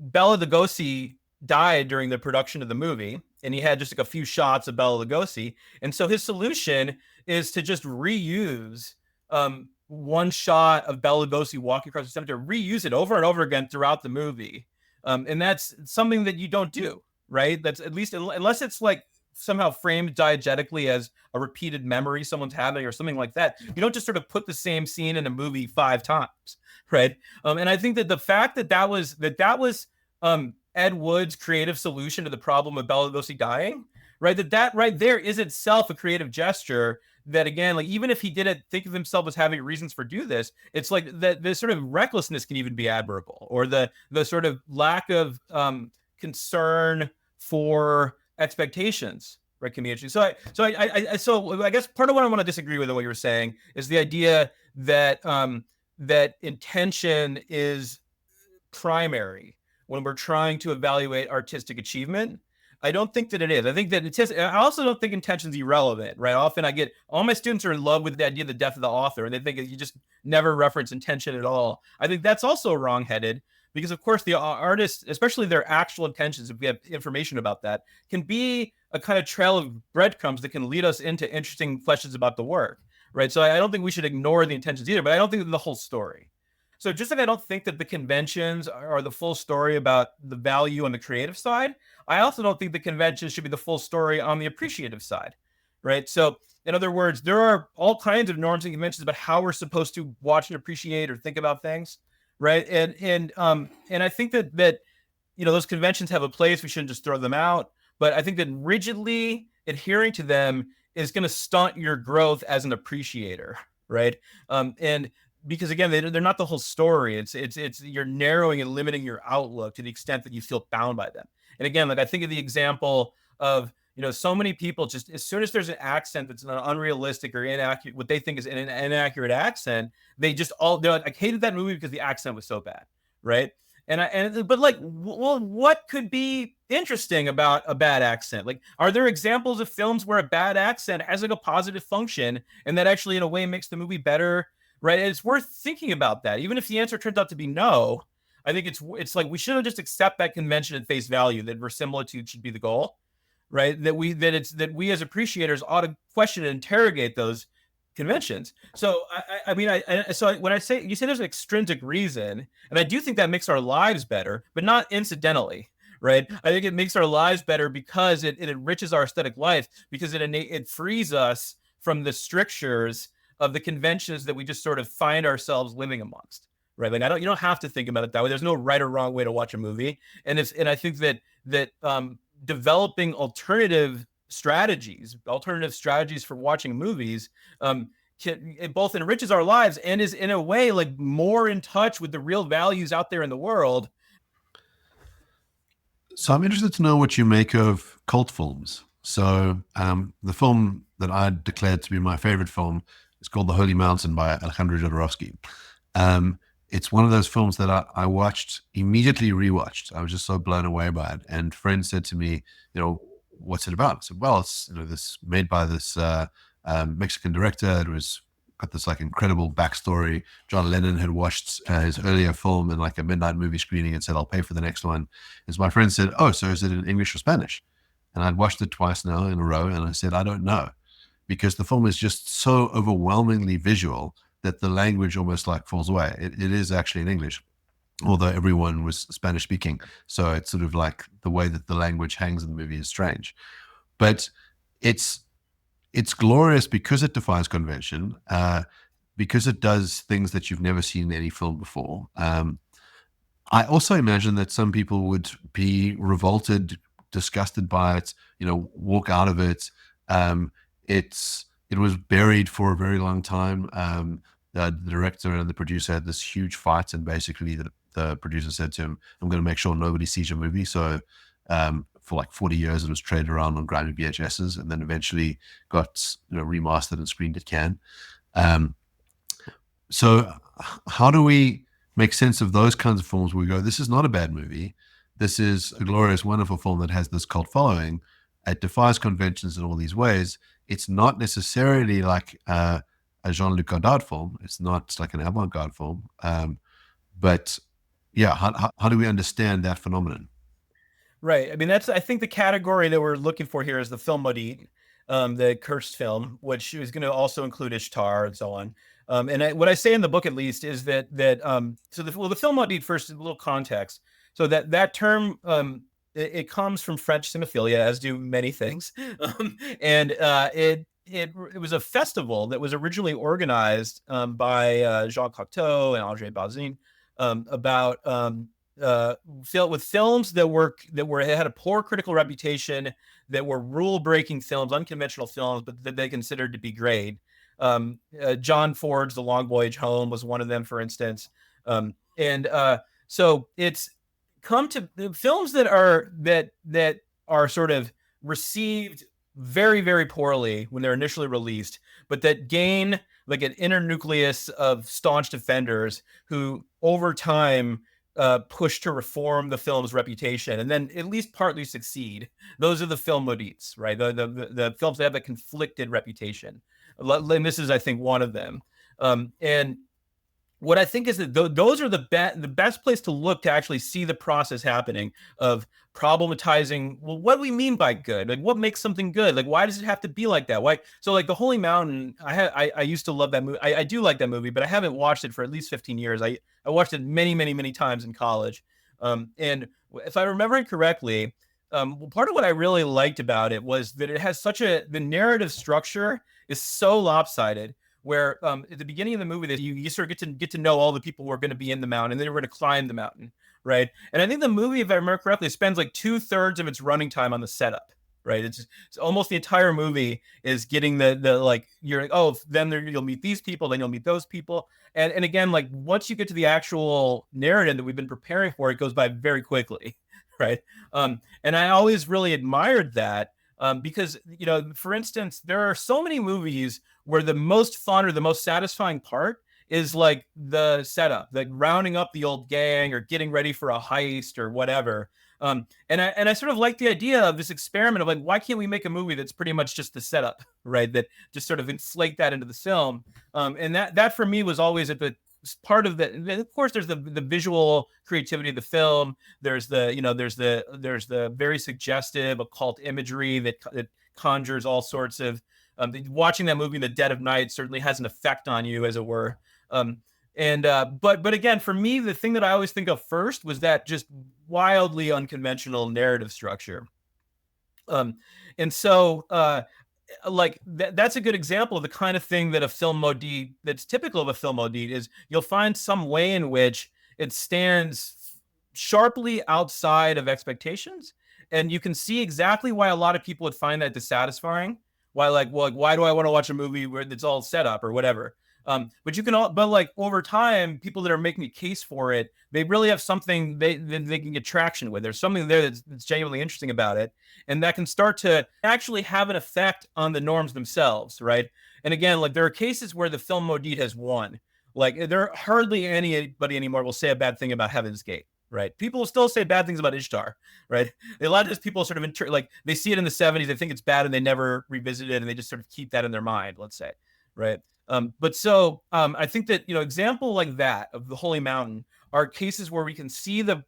Bela Lugosi died during the production of the movie, and he had just like a few shots of Bela Lugosi. And so his solution is to just reuse one shot of Bela Lugosi walking across the cemetery, reuse it over and over again throughout the movie. And that's something that you don't do, right? That's at least, unless it's like somehow framed diegetically as a repeated memory someone's having or something like that. You don't just sort of put the same scene in a movie 5 times, right? And I think that the fact that was Ed Wood's creative solution to the problem of Bela Lugosi dying, right? That right there is itself a creative gesture. That again, like even if he didn't think of himself as having reasons for do this, it's like that the sort of recklessness can even be admirable, or the sort of lack of concern for expectations, right, can be interesting. So I guess part of what I want to disagree with what you were saying is the idea that that intention is primary when we're trying to evaluate artistic achievement. I don't think that it is. I think that it's. I also don't think intention's irrelevant, right? Often I get all my students are in love with the idea of the death of the author, and they think you just never reference intention at all. I think that's also wrongheaded because, of course, the artists, especially their actual intentions, if we have information about that, can be a kind of trail of breadcrumbs that can lead us into interesting questions about the work, right? So I don't think we should ignore the intentions either, but I don't think the whole story. So just like I don't think that the conventions are the full story about the value on the creative side, I also don't think the conventions should be the full story on the appreciative side, right? So in other words, there are all kinds of norms and conventions about how we're supposed to watch and appreciate or think about things, right? And I think that those conventions have a place. We shouldn't just throw them out. But I think that rigidly adhering to them is going to stunt your growth as an appreciator, right? And because again, they're not the whole story. It's you're narrowing and limiting your outlook to the extent that you feel bound by them. And again, like I think of the example of so many people just as soon as there's an accent that's an unrealistic or inaccurate, what they think is an inaccurate accent, they're like, I hated that movie because the accent was so bad, right? But like, well, what could be interesting about a bad accent? Like, are there examples of films where a bad accent has like a positive function and that actually in a way makes the movie better? Right. And it's worth thinking about that. Even if the answer turns out to be no, I think it's like we shouldn't just accept that convention at face value that verisimilitude should be the goal, right? That we as appreciators ought to question and interrogate those conventions. So when I say you say there's an extrinsic reason, and I do think that makes our lives better, but not incidentally. Right. I think it makes our lives better because it enriches our aesthetic life, because it frees us from the strictures of the conventions that we just sort of find ourselves living amongst, right? Like you don't have to think about it that way. There's no right or wrong way to watch a movie, and I think that developing alternative strategies for watching movies, it both enriches our lives and is in a way like more in touch with the real values out there in the world. So I'm interested to know what you make of cult films. So the film that I declared to be my favorite film, it's called The Holy Mountain by Alejandro Jodorowsky. It's one of those films that I watched, immediately rewatched. I was just so blown away by it. And friends said to me, what's it about? I said, well, it's this made by this Mexican director. It was got this like incredible backstory. John Lennon had watched his earlier film in like a midnight movie screening and said, I'll pay for the next one. And my friend said, oh, so is it in English or Spanish? And I'd watched it twice now in a row. And I said, I don't know. Because the film is just so overwhelmingly visual that the language almost like falls away. It is actually in English, although everyone was Spanish speaking. So it's sort of like the way that the language hangs in the movie is strange. But it's glorious because it defies convention, because it does things that you've never seen in any film before. I also imagine that some people would be revolted, disgusted by it, walk out of it. It was buried for a very long time. The director and the producer had this huge fight, and basically the producer said to him, I'm going to make sure nobody sees your movie. So for like 40 years, it was traded around on grimy VHSs, and then eventually got remastered and screened at Cannes. So how do we make sense of those kinds of films where we go, this is not a bad movie. This is a glorious, wonderful film that has this cult following. It defies conventions in all these ways. It's not necessarily like a Jean-Luc Godard film. It's not like an avant-garde film. But yeah, how do we understand that phenomenon? Right. I mean, I think the category that we're looking for here is the film maudit, the cursed film, which is going to also include Ishtar and so on. What I say in the book, at least, is that the film maudit, first, a little context. So that term it comes from French cinephilia, as do many things. And it was a festival that was originally organized by Jean Cocteau and André Bazin about with films that had a poor critical reputation, that were rule-breaking films, unconventional films, but that they considered to be great. John Ford's The Long Voyage Home was one of them, for instance. So it's come to the films that are sort of received very, very poorly when they're initially released, but that gain like an inner nucleus of staunch defenders who over time push to reform the film's reputation and then at least partly succeed. Those are the film maudits, right? The films that have a conflicted reputation. And this is, I think, one of them. And what I think is that those are the best place to look to actually see the process happening of problematizing, well, what do we mean by good? Like, what makes something good? Like, why does it have to be like that? Why? So like The Holy Mountain, I used to love that movie. I do like that movie, but I haven't watched it for at least 15 years. I watched it many, many, many times in college. And if I remember correctly, part of what I really liked about it was that it has the narrative structure is so lopsided, where at the beginning of the movie that you sort of get to know all the people who are going to be in the mountain, and then we're going to climb the mountain, right? And I think the movie, if I remember correctly, spends like 2/3 of its running time on the setup, right? It's almost the entire movie is getting the like, you're like, oh, then you'll meet these people, then you'll meet those people, and again, like once you get to the actual narrative that we've been preparing for, it goes by very quickly, right? And I always really admired that. Because, for instance, there are so many movies where the most fun or the most satisfying part is like the setup, like rounding up the old gang or getting ready for a heist or whatever. And I sort of like the idea of this experiment of like, why can't we make a movie that's pretty much just the setup, right? That just sort of inflate that into the film. And that for me was always at the part of the. Of course, there's the visual creativity of the film. There's the very suggestive occult imagery that conjures all sorts of. Watching that movie in the dead of night certainly has an effect on you, as it were. But again, for me, the thing that I always think of first was that just wildly unconventional narrative structure. And so like that's a good example of the kind of thing that a film maudit that's typical of a film maudit is. You'll find some way in which it stands sharply outside of expectations, and you can see exactly why a lot of people would find that dissatisfying. Why, like, well, like, why do I want to watch a movie where it's all set up or whatever? But like over time, people that are making a case for it, they really have something they can get traction with. There's something there that's genuinely interesting about it, and that can start to actually have an effect on the norms themselves, right? And again, like there are cases where the film maudit has won. Like there hardly anybody anymore will say a bad thing about Heaven's Gate, right? People will still say bad things about Ishtar, right? A lot of those people sort of like they see it in the 70s, they think it's bad, and they never revisit it, and they just sort of keep that in their mind, let's say, right? I think that example like that of The Holy Mountain are cases where we can see the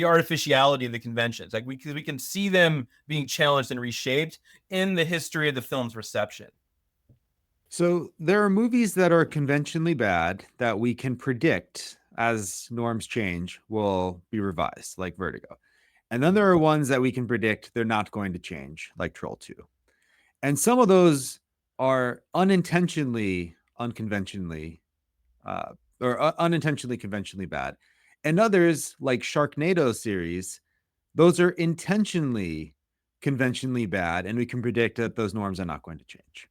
artificiality of the conventions. Like we can see them being challenged and reshaped in the history of the film's reception. So there are movies that are conventionally bad that we can predict as norms change will be revised, like Vertigo. And then there are ones that we can predict they're not going to change, like Troll 2. And some of those are unintentionally conventionally bad. And others, like Sharknado series, those are intentionally conventionally bad, and we can predict that those norms are not going to change.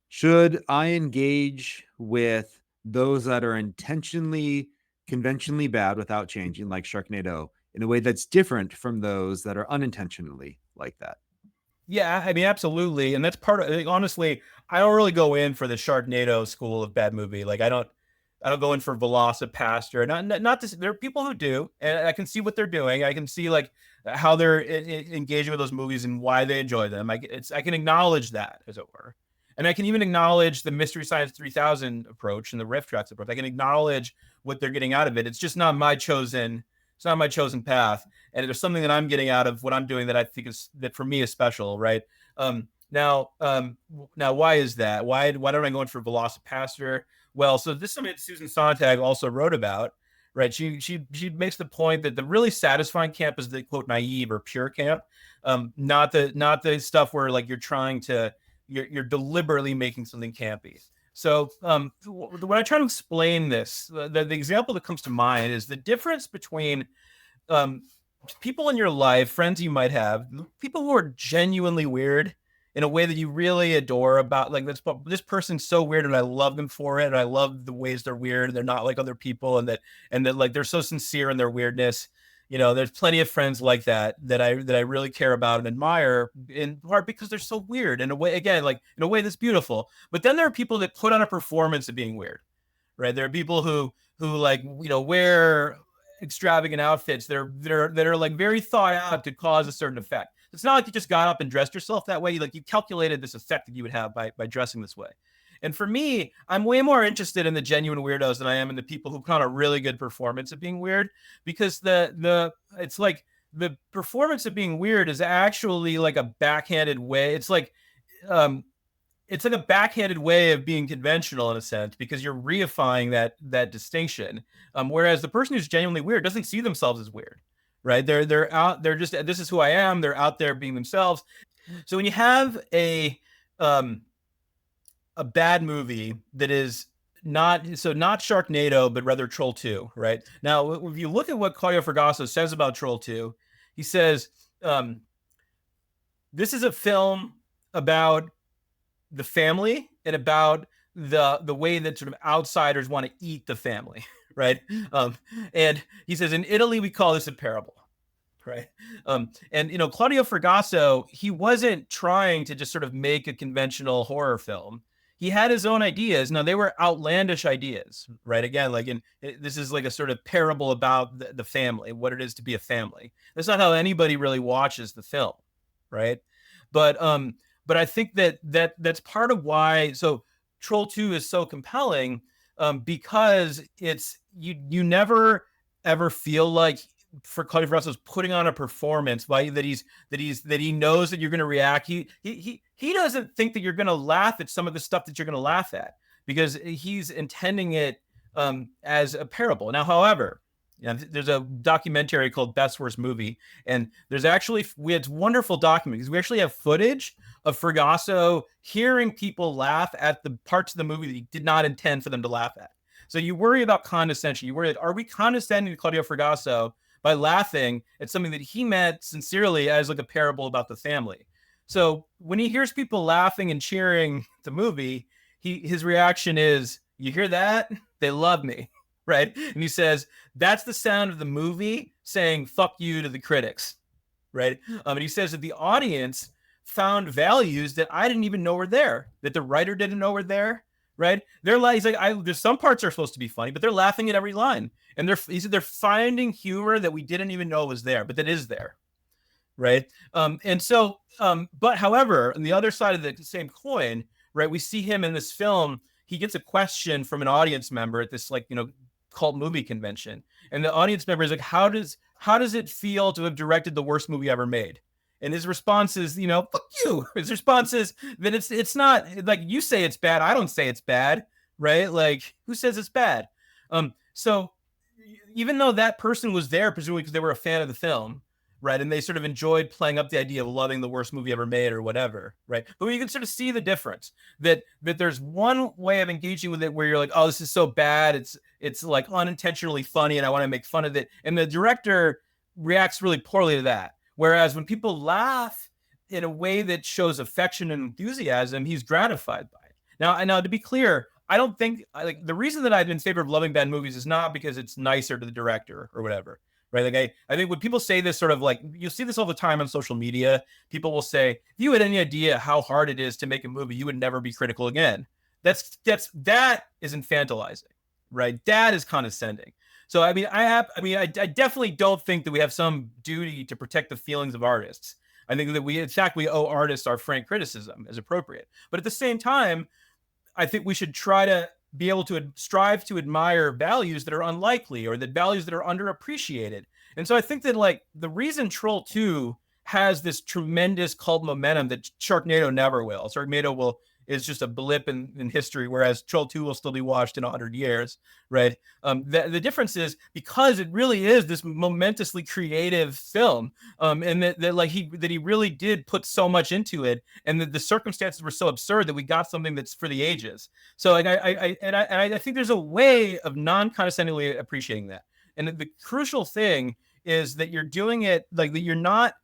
Should I engage with those that are intentionally conventionally bad without changing, like Sharknado, in a way that's different from those that are unintentionally like that? Yeah, I mean, absolutely. And that's part of, honestly, I don't really go in for the Sharknado school of bad movie. Like I don't go in for Velocipaster. Not this, there are people who do, and I can see what they're doing. I can see like how they're engaging with those movies and why they enjoy them. I can acknowledge that, as it were. And I can even acknowledge the Mystery Science 3000 approach and the riff tracks approach. I can acknowledge what they're getting out of it. It's just not my chosen path. And there's something that I'm getting out of what I'm doing that I think that for me is special, right? Now, why is that? Why don't I go in for Velocipaster? Well, so this is something that Susan Sontag also wrote about, right? She makes the point that the really satisfying camp is the quote naive or pure camp, not the stuff where like you're deliberately making something campy. So when I try to explain this, the example that comes to mind is the difference between um, people in your life, friends you might have, people who are genuinely weird in a way that you really adore about like this person's so weird and I love them for it. And I love the ways they're weird. They're not like other people and that like they're so sincere in their weirdness. There's plenty of friends like that I really care about and admire in part because they're so weird in a way, again, like in a way that's beautiful. But then there are people that put on a performance of being weird, right? There are people who like, wear extravagant outfits that are like very thought out to cause a certain effect. It's not like you just got up and dressed yourself that way. You calculated this effect that you would have by dressing this way. And for me, I'm way more interested in the genuine weirdos than I am in the people who put on a really good performance of being weird, because it's like the performance of being weird is actually like a backhanded way. It's like a backhanded way of being conventional in a sense, because you're reifying that distinction. Whereas the person who's genuinely weird doesn't see themselves as weird, right? They're out. They're just, this is who I am. They're out there being themselves. So when you have a bad movie that is not Sharknado, but rather Troll 2, right? Now, if you look at what Claudio Fragasso says about Troll 2, he says this is a film about the family and about the way that sort of outsiders want to eat the family, right? And he says, in Italy, we call this a parable, right? And Claudio Fragasso, he wasn't trying to just sort of make a conventional horror film. He had his own ideas. Now, they were outlandish ideas, right? Again, this is like a sort of parable about the family, what it is to be a family. That's not how anybody really watches the film, right? But I think that's part of why. So Troll 2 is so compelling, because it's you never ever feel like for Claudio Fragasso is putting on a performance that he knows that you're going to react. He doesn't think that you're going to laugh at some of the stuff that you're going to laugh at, because he's intending it as a parable. Now, however, there's a documentary called Best Worst Movie, and we had wonderful document because we actually have footage of Fragasso hearing people laugh at the parts of the movie that he did not intend for them to laugh at. So you worry about condescension. You worry, are we condescending to Claudio Fragasso by laughing at something that he meant sincerely as like a parable about the family? So when he hears people laughing and cheering the movie, his reaction is, you hear that? They love me. Right. And he says, that's the sound of the movie saying, fuck you to the critics. Right. And he says that the audience found values that I didn't even know were there, that the writer didn't know were there. Right. He's like, there's some parts are supposed to be funny, but they're laughing at every line. And they're finding humor that we didn't even know was there, but that is there. Right. But however, on the other side of the same coin, right, we see him in this film. He gets a question from an audience member at this cult movie convention, and the audience member is like, how does it feel to have directed the worst movie ever made? And his response is, fuck you. His response is that it's not like, you say it's bad, I don't say it's bad, right? Like, who says it's bad? So even though that person was there presumably because they were a fan of the film, right, and they sort of enjoyed playing up the idea of loving the worst movie ever made or whatever, right? But you can sort of see the difference that there's one way of engaging with it where you're like, oh, this is so bad, it's like unintentionally funny and I want to make fun of it, and the director reacts really poorly to that. Whereas when people laugh in a way that shows affection and enthusiasm, he's gratified by it. Now to be clear, I don't think the reason that I've been in favor of loving bad movies is not because it's nicer to the director or whatever. Right. Like I think when people say this, sort of like, you'll see this all the time on social media, people will say, if you had any idea how hard it is to make a movie, you would never be critical again. That is infantilizing, right? That is condescending. So, I definitely don't think that we have some duty to protect the feelings of artists. I think that we owe artists our frank criticism as appropriate. But at the same time, I think we should try to be able to strive to admire values that are unlikely or that values that are underappreciated. And so I think that the reason Troll 2 has this tremendous cult momentum that Sharknado never will. Sharknado is just a blip in history, whereas Troll 2 will still be watched in 100 years, right? The difference is because it really is this momentously creative film, and that he really did put so much into it, and the circumstances were so absurd that we got something that's for the ages. So I think there's a way of non-condescendingly appreciating that. And the crucial thing is that you're doing it like that. You're not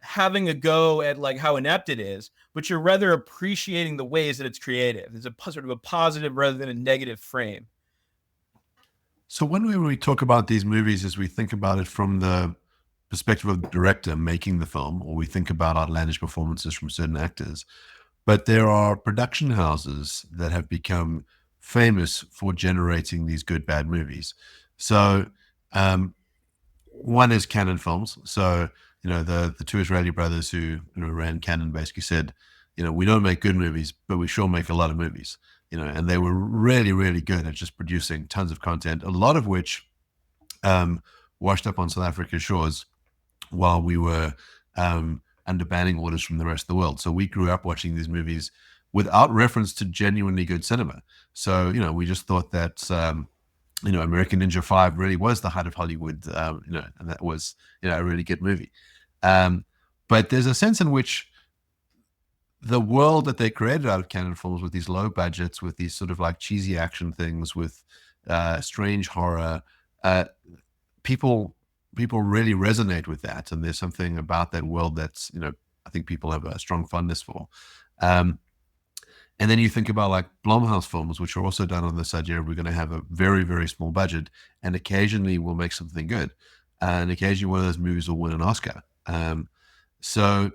having a go at like how inept it is, but you're rather appreciating the ways that it's creative. It's a sort of a positive rather than a negative frame. So when we talk about these movies, as we think about it from the perspective of the director making the film, or we think about outlandish performances from certain actors, but there are production houses that have become famous for generating these good bad movies. So one is Cannon Films. So the two Israeli brothers who ran Cannon basically said, we don't make good movies, but we sure make a lot of movies. And they were really, really good at just producing tons of content, a lot of which washed up on South Africa's shores while we were under banning orders from the rest of the world. So we grew up watching these movies without reference to genuinely good cinema. So, we just thought that, American Ninja 5 really was the height of Hollywood, and that was, a really good movie. But there's a sense in which the world that they created out of Cannon Films, with these low budgets, with these sort of like cheesy action things, with strange horror, people really resonate with that. And there's something about that world that's, I think people have a strong fondness for. And then you think about like Blumhouse films, which are also done on this idea of we're going to have a very, very small budget, and occasionally we'll make something good. And occasionally one of those movies will win an Oscar. So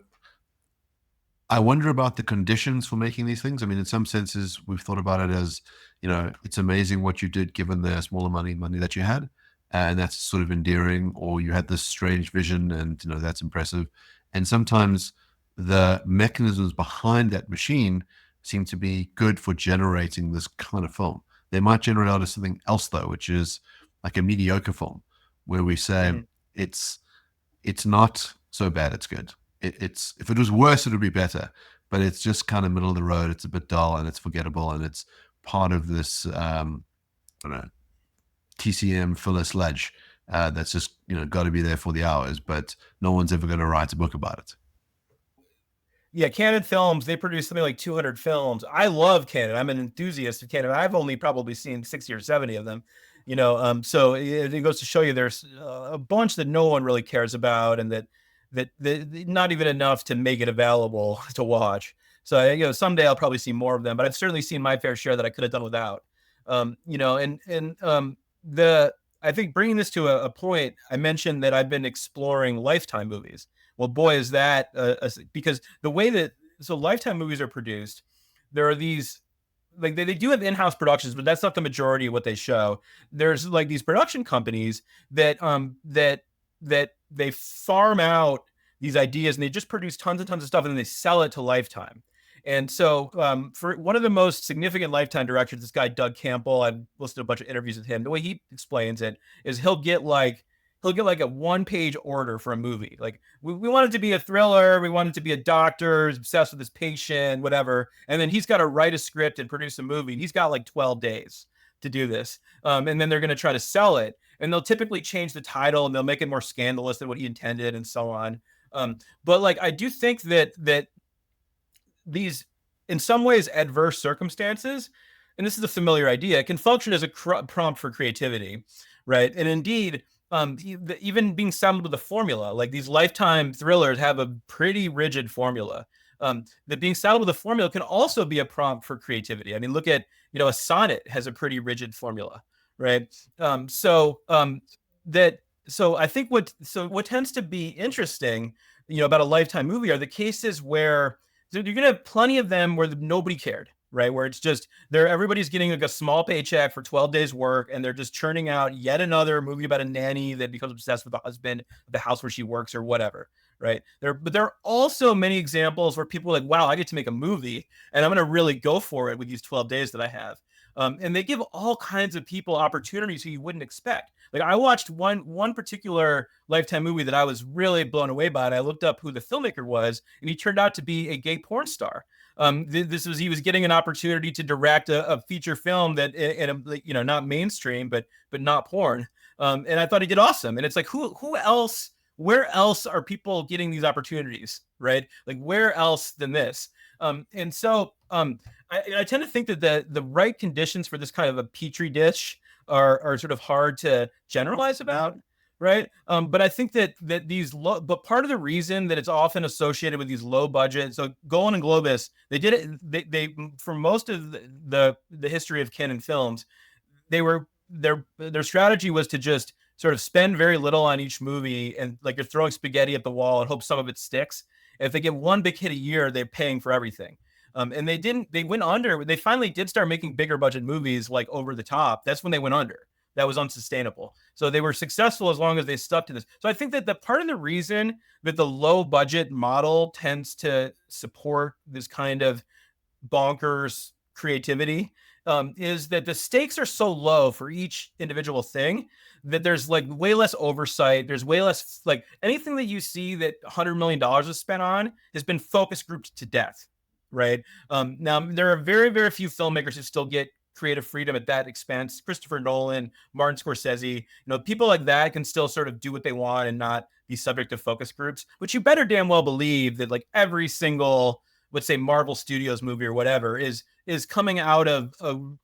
I wonder about the conditions for making these things. I mean, in some senses, we've thought about it as, it's amazing what you did given the smaller money that you had. And that's sort of endearing, or you had this strange vision and, that's impressive. And sometimes the mechanisms behind that machine seem to be good for generating this kind of film. They might generate out of something else though, which is like a mediocre film where we say it's not so bad, it's good. It's if it was worse, it would be better, but it's just kind of middle of the road. It's a bit dull and it's forgettable, and it's part of this, I don't know, TCM filler sludge that's just, got to be there for the hours, but no one's ever going to write a book about it. Yeah, Cannon Films, they produce something like 200 films. I love Cannon. I'm an enthusiast of Cannon. I've only probably seen 60 or 70 of them, so it goes to show you there's a bunch that no one really cares about, and that not even enough to make it available to watch. So, someday I'll probably see more of them, but I've certainly seen my fair share that I could have done without. I think bringing this to a point, I mentioned that I've been exploring Lifetime movies. Well, boy, is that because the way that Lifetime movies are produced, there are these, like they do have in-house productions, but that's not the majority of what they show. There's like these production companies that they farm out these ideas, and they just produce tons and tons of stuff, and then they sell it to Lifetime. And so for one of the most significant Lifetime directors, this guy, Doug Campbell, I've listened to a bunch of interviews with him. The way he explains it is he'll get like a 1-page order for a movie. Like we want it to be a thriller. We want it to be a doctor who's obsessed with his patient, whatever. And then he's got to write a script and produce a movie. He's got like 12 days to do this. And then they're going to try to sell it. And they'll typically change the title, and they'll make it more scandalous than what he intended, and so on. But like, I do think that these, in some ways, adverse circumstances, and this is a familiar idea, can function as a prompt for creativity, right? And indeed, even being saddled with a formula, like these Lifetime thrillers have a pretty rigid formula. That being saddled with a formula can also be a prompt for creativity. I mean, look at, a sonnet has a pretty rigid formula, right? So I think what tends to be interesting, about a Lifetime movie are the cases where you're going to have plenty of them where nobody cared, right? Where it's just everybody's getting like a small paycheck for 12 days work, and they're just churning out yet another movie about a nanny that becomes obsessed with the husband, the house where she works, or whatever, right? But there are also many examples where people are like, wow, I get to make a movie, and I'm going to really go for it with these 12 days that I have. And they give all kinds of people opportunities who you wouldn't expect. Like I watched one particular Lifetime movie that I was really blown away by. And I looked up who the filmmaker was, and he turned out to be a gay porn star. He was getting an opportunity to direct a feature film that, not mainstream, but not porn. And I thought he did awesome. And it's like, who else? Where else are people getting these opportunities, right? Like where else than this? And so I tend to think that the right conditions for this kind of a petri dish are sort of hard to generalize about, right? But I think that but part of the reason that it's often associated with these low budget. So Golan and Globus, they did it. They for most of the history of canon films, they were their strategy was to just sort of spend very little on each movie, and like they're throwing spaghetti at the wall and hope some of it sticks. If they get one big hit a year, they're paying for everything. And they went under. They finally did start making bigger budget movies like Over the Top. That's when they went under. That was unsustainable. So they were successful as long as they stuck to this. So I think that the part of the reason that the low budget model tends to support this kind of bonkers creativity is that the stakes are so low for each individual thing that there's like way less oversight. There's way less, like anything that you see that $100 million is spent on has been focus grouped to death, right? Now, there are very, very few filmmakers who still get creative freedom at that expense. Christopher Nolan, Martin Scorsese, people like that can still sort of do what they want and not be subject to focus groups, which you better damn well believe that like every single, let's say Marvel Studios movie or whatever is coming out of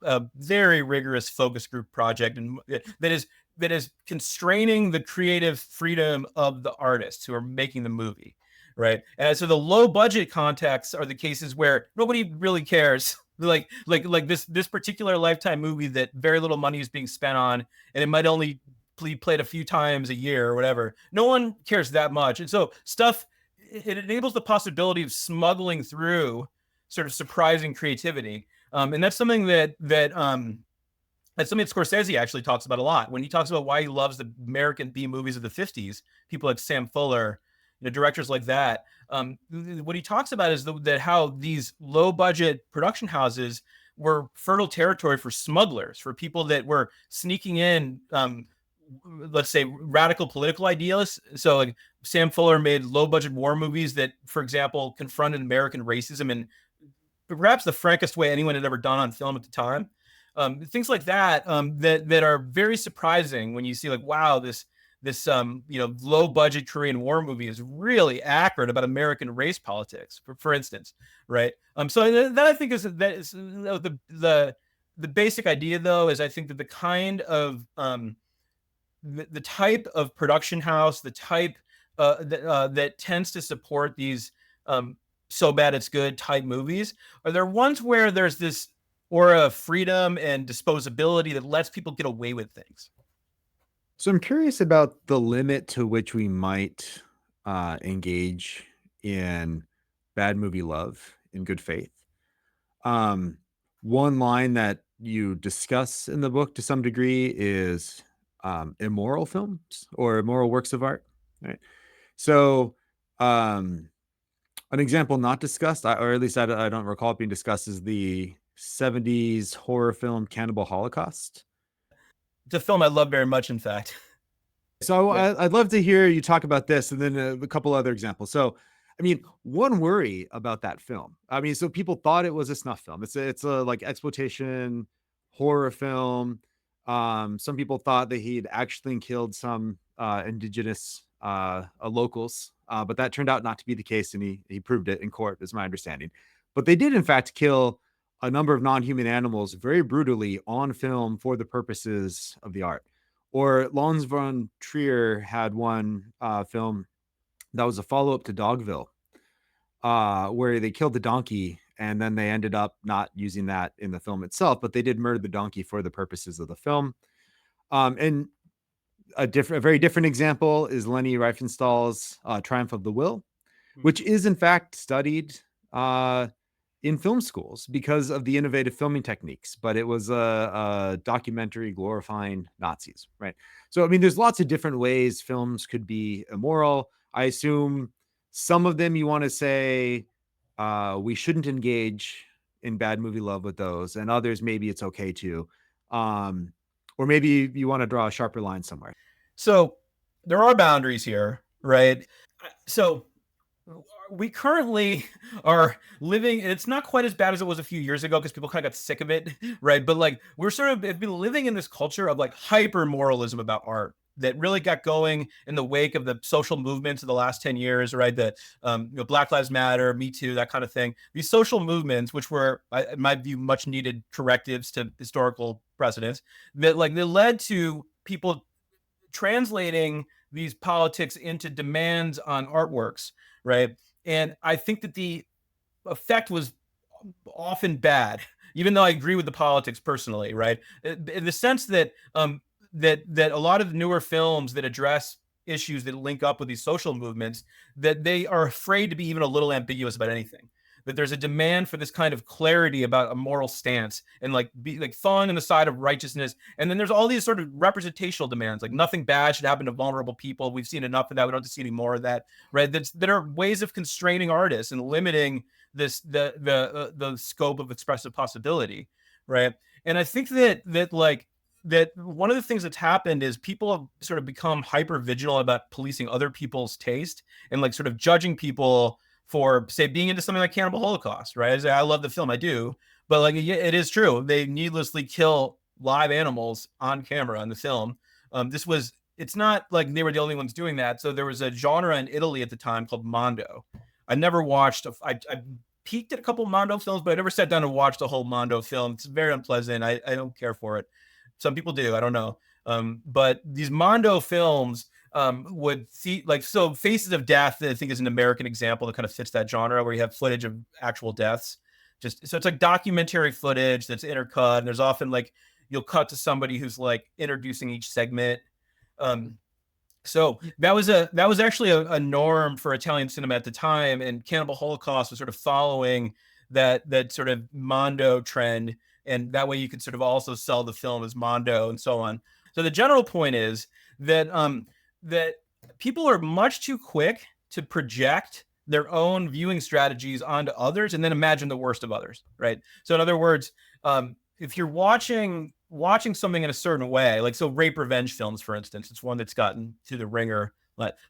a very rigorous focus group project, and that is constraining the creative freedom of the artists who are making the movie, right? And so the low budget contexts are the cases where nobody really cares. Like this particular Lifetime movie that very little money is being spent on, and it might only be played a few times a year or whatever. No one cares that much, and so it enables the possibility of smuggling through sort of surprising creativity, and that's something that Scorsese actually talks about a lot when he talks about why he loves the American B movies of the 50s. People like Sam Fuller, directors like that. What he talks about is that how these low budget production houses were fertile territory for smugglers, for people that were sneaking in, let's say, radical political idealists. So like Sam Fuller made low budget war movies that, for example, confronted American racism in perhaps the frankest way anyone had ever done on film at the time. Things like that, that are very surprising when you see like, wow, this low budget Korean War movie is really accurate about American race politics, for instance, right? So that I think is the basic idea, though, is I think that the kind of the type of production house, the type that tends to support these so bad it's good type movies, are there ones where there's this aura of freedom and disposability that lets people get away with things. So I'm curious about the limit to which we might engage in bad movie love in good faith. One line that you discuss in the book to some degree is immoral films or immoral works of art, right? So an example not discussed, or at least I don't recall it being discussed, is the 70s horror film Cannibal Holocaust. It's a film I love very much, in fact. So yeah. I'd love to hear you talk about this and then a couple other examples. So, I mean, one worry about that film, I mean, so people thought it was a snuff film. It's a like exploitation horror film. Some people thought that he'd actually killed some indigenous locals, but that turned out not to be the case, and he proved it in court, is my understanding. But they did, in fact, kill a number of non-human animals very brutally on film for the purposes of the art. Or Lons von Trier had one film that was a follow-up to Dogville, where they killed the donkey, and then they ended up not using that in the film itself, but they did murder the donkey for the purposes of the film. And a very different example is Leni Riefenstahl's Triumph of the Will, which is in fact studied in film schools because of the innovative filming techniques, but it was a documentary glorifying Nazis, right? So, I mean, there's lots of different ways films could be immoral. I assume some of them you want to say we shouldn't engage in bad movie love with those, and others maybe it's okay to, or maybe you want to draw a sharper line somewhere. So there are boundaries here, right? So we currently are living, it's not quite as bad as it was a few years ago because people kind of got sick of it, right? But like we're sort of been living in this culture of like hyper moralism about art that really got going in the wake of the social movements of the last 10 years, right? That Black Lives Matter, Me Too, that kind of thing. These social movements, which were, in my view, much needed correctives to historical precedents, that led to people translating these politics into demands on artworks, right? And I think that the effect was often bad, even though I agree with the politics personally, right? In the sense that that a lot of newer films that address issues that link up with these social movements, that they are afraid to be even a little ambiguous about anything. That there's a demand for this kind of clarity about a moral stance and like be like falling on the side of righteousness. And then there's all these sort of representational demands, like nothing bad should happen to vulnerable people. We've seen enough of that. We don't have to see any more of that, right? That are ways of constraining artists and limiting the scope of expressive possibility, right? And I think that one of the things that's happened is people have sort of become hyper vigilant about policing other people's taste and like sort of judging people for, say, being into something like Cannibal Holocaust, right? I love the film, I do, but like it is true, they needlessly kill live animals on camera in the film. It's not like they were the only ones doing that. So there was a genre in Italy at the time called Mondo. I never watched. I peeked at a couple of Mondo films, but I never sat down and watched the whole Mondo film. It's very unpleasant. I don't care for it. Some people do. I don't know. But these Mondo films would see like, so Faces of Death, I think, is an American example that kind of fits that genre, where you have footage of actual deaths. So it's like documentary footage that's intercut, and there's often like you'll cut to somebody who's like introducing each segment. So that was actually a norm for Italian cinema at the time, and Cannibal Holocaust was sort of following that sort of Mondo trend, and that way you could sort of also sell the film as Mondo and so on. So the general point is that that people are much too quick to project their own viewing strategies onto others and then imagine the worst of others, right? So in other words, if you're watching something in a certain way, like, so rape revenge films, for instance, it's one that's gotten to the ringer.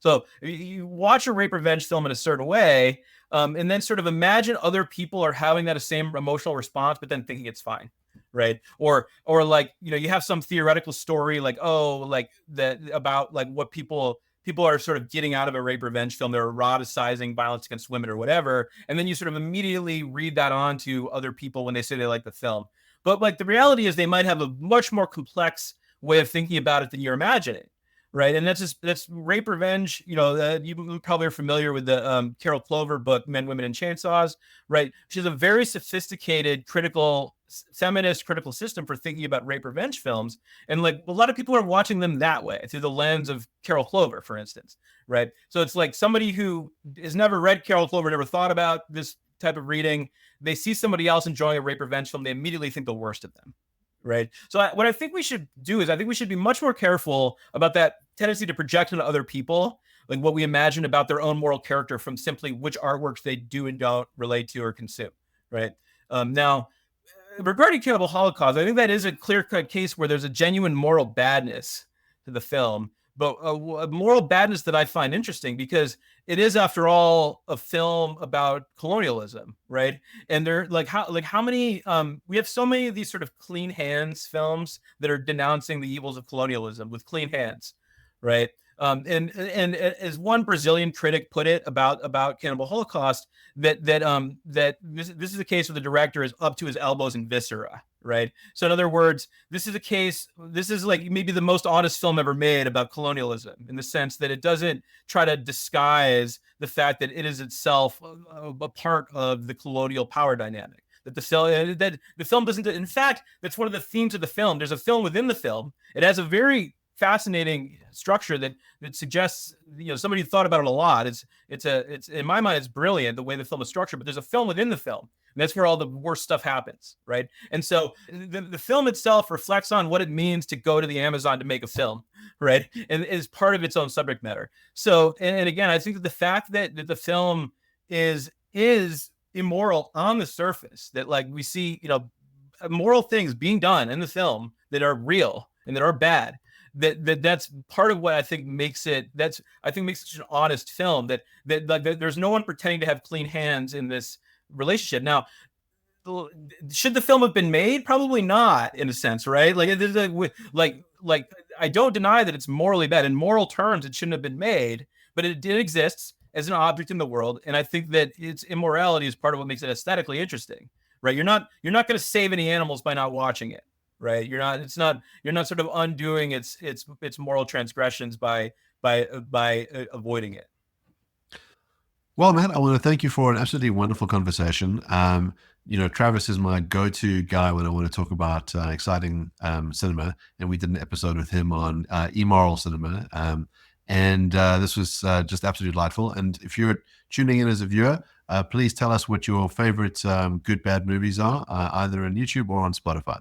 So you watch a rape revenge film in a certain way, and then sort of imagine other people are having that same emotional response, but then thinking it's fine, right? Or like, you have some theoretical story like, oh, like that about like what people are sort of getting out of a rape revenge film. They're eroticizing violence against women or whatever, and then you sort of immediately read that on to other people when they say they like the film. But like the reality is they might have a much more complex way of thinking about it than you're imagining, right? And that's rape revenge. You probably are familiar with the Carol Clover book, Men, Women, and Chainsaws, right? She's a very sophisticated, feminist critical system for thinking about rape revenge films. And like a lot of people are watching them that way, through the lens of Carol Clover, for instance, right? So it's like somebody who has never read Carol Clover, never thought about this type of reading, they see somebody else enjoying a rape revenge film, they immediately think the worst of them, right? So what I think we should do is I think we should be much more careful about that tendency to project onto other people, like what we imagine about their own moral character from simply which artworks they do and don't relate to or consume, right? Now, regarding Cannibal Holocaust, I think that is a clear-cut case where there's a genuine moral badness to the film, but a moral badness that I find interesting because it is, after all, a film about colonialism, right? And they're how many we have so many of these sort of clean hands films that are denouncing the evils of colonialism with clean hands, right? And as one Brazilian critic put it about Cannibal Holocaust, that this is a case where the director is up to his elbows in viscera, right? So in other words, this is like maybe the most honest film ever made about colonialism, in the sense that it doesn't try to disguise the fact that it is itself a part of the colonial power dynamic. That the film doesn't. In fact, that's one of the themes of the film. There's a film within the film. It has a very fascinating structure that suggests, somebody thought about it a lot. It's in my mind, it's brilliant the way the film is structured, but there's a film within the film, and that's where all the worst stuff happens, right? And so the film itself reflects on what it means to go to the Amazon to make a film, right? And is part of its own subject matter. So, and again, I think that the fact that the film is immoral on the surface, that like we see, moral things being done in the film that are real and that are bad, that's part of what I think makes it such an honest film, that there's no one pretending to have clean hands in this relationship. Now, should the film have been made? Probably not, in a sense, right? Like I don't deny that it's morally bad. In moral terms, it shouldn't have been made, but it did exist as an object in the world, and I think that its immorality is part of what makes it aesthetically interesting, right? You're not going to save any animals by not watching it, right? You're not sort of undoing its moral transgressions by avoiding it. Well, Matt, I want to thank you for an absolutely wonderful conversation. Travis is my go-to guy when I want to talk about exciting cinema, and we did an episode with him on Immoral cinema, and this was just absolutely delightful. And if you're tuning in as a viewer, please tell us what your favorite good bad movies are, either on YouTube or on Spotify.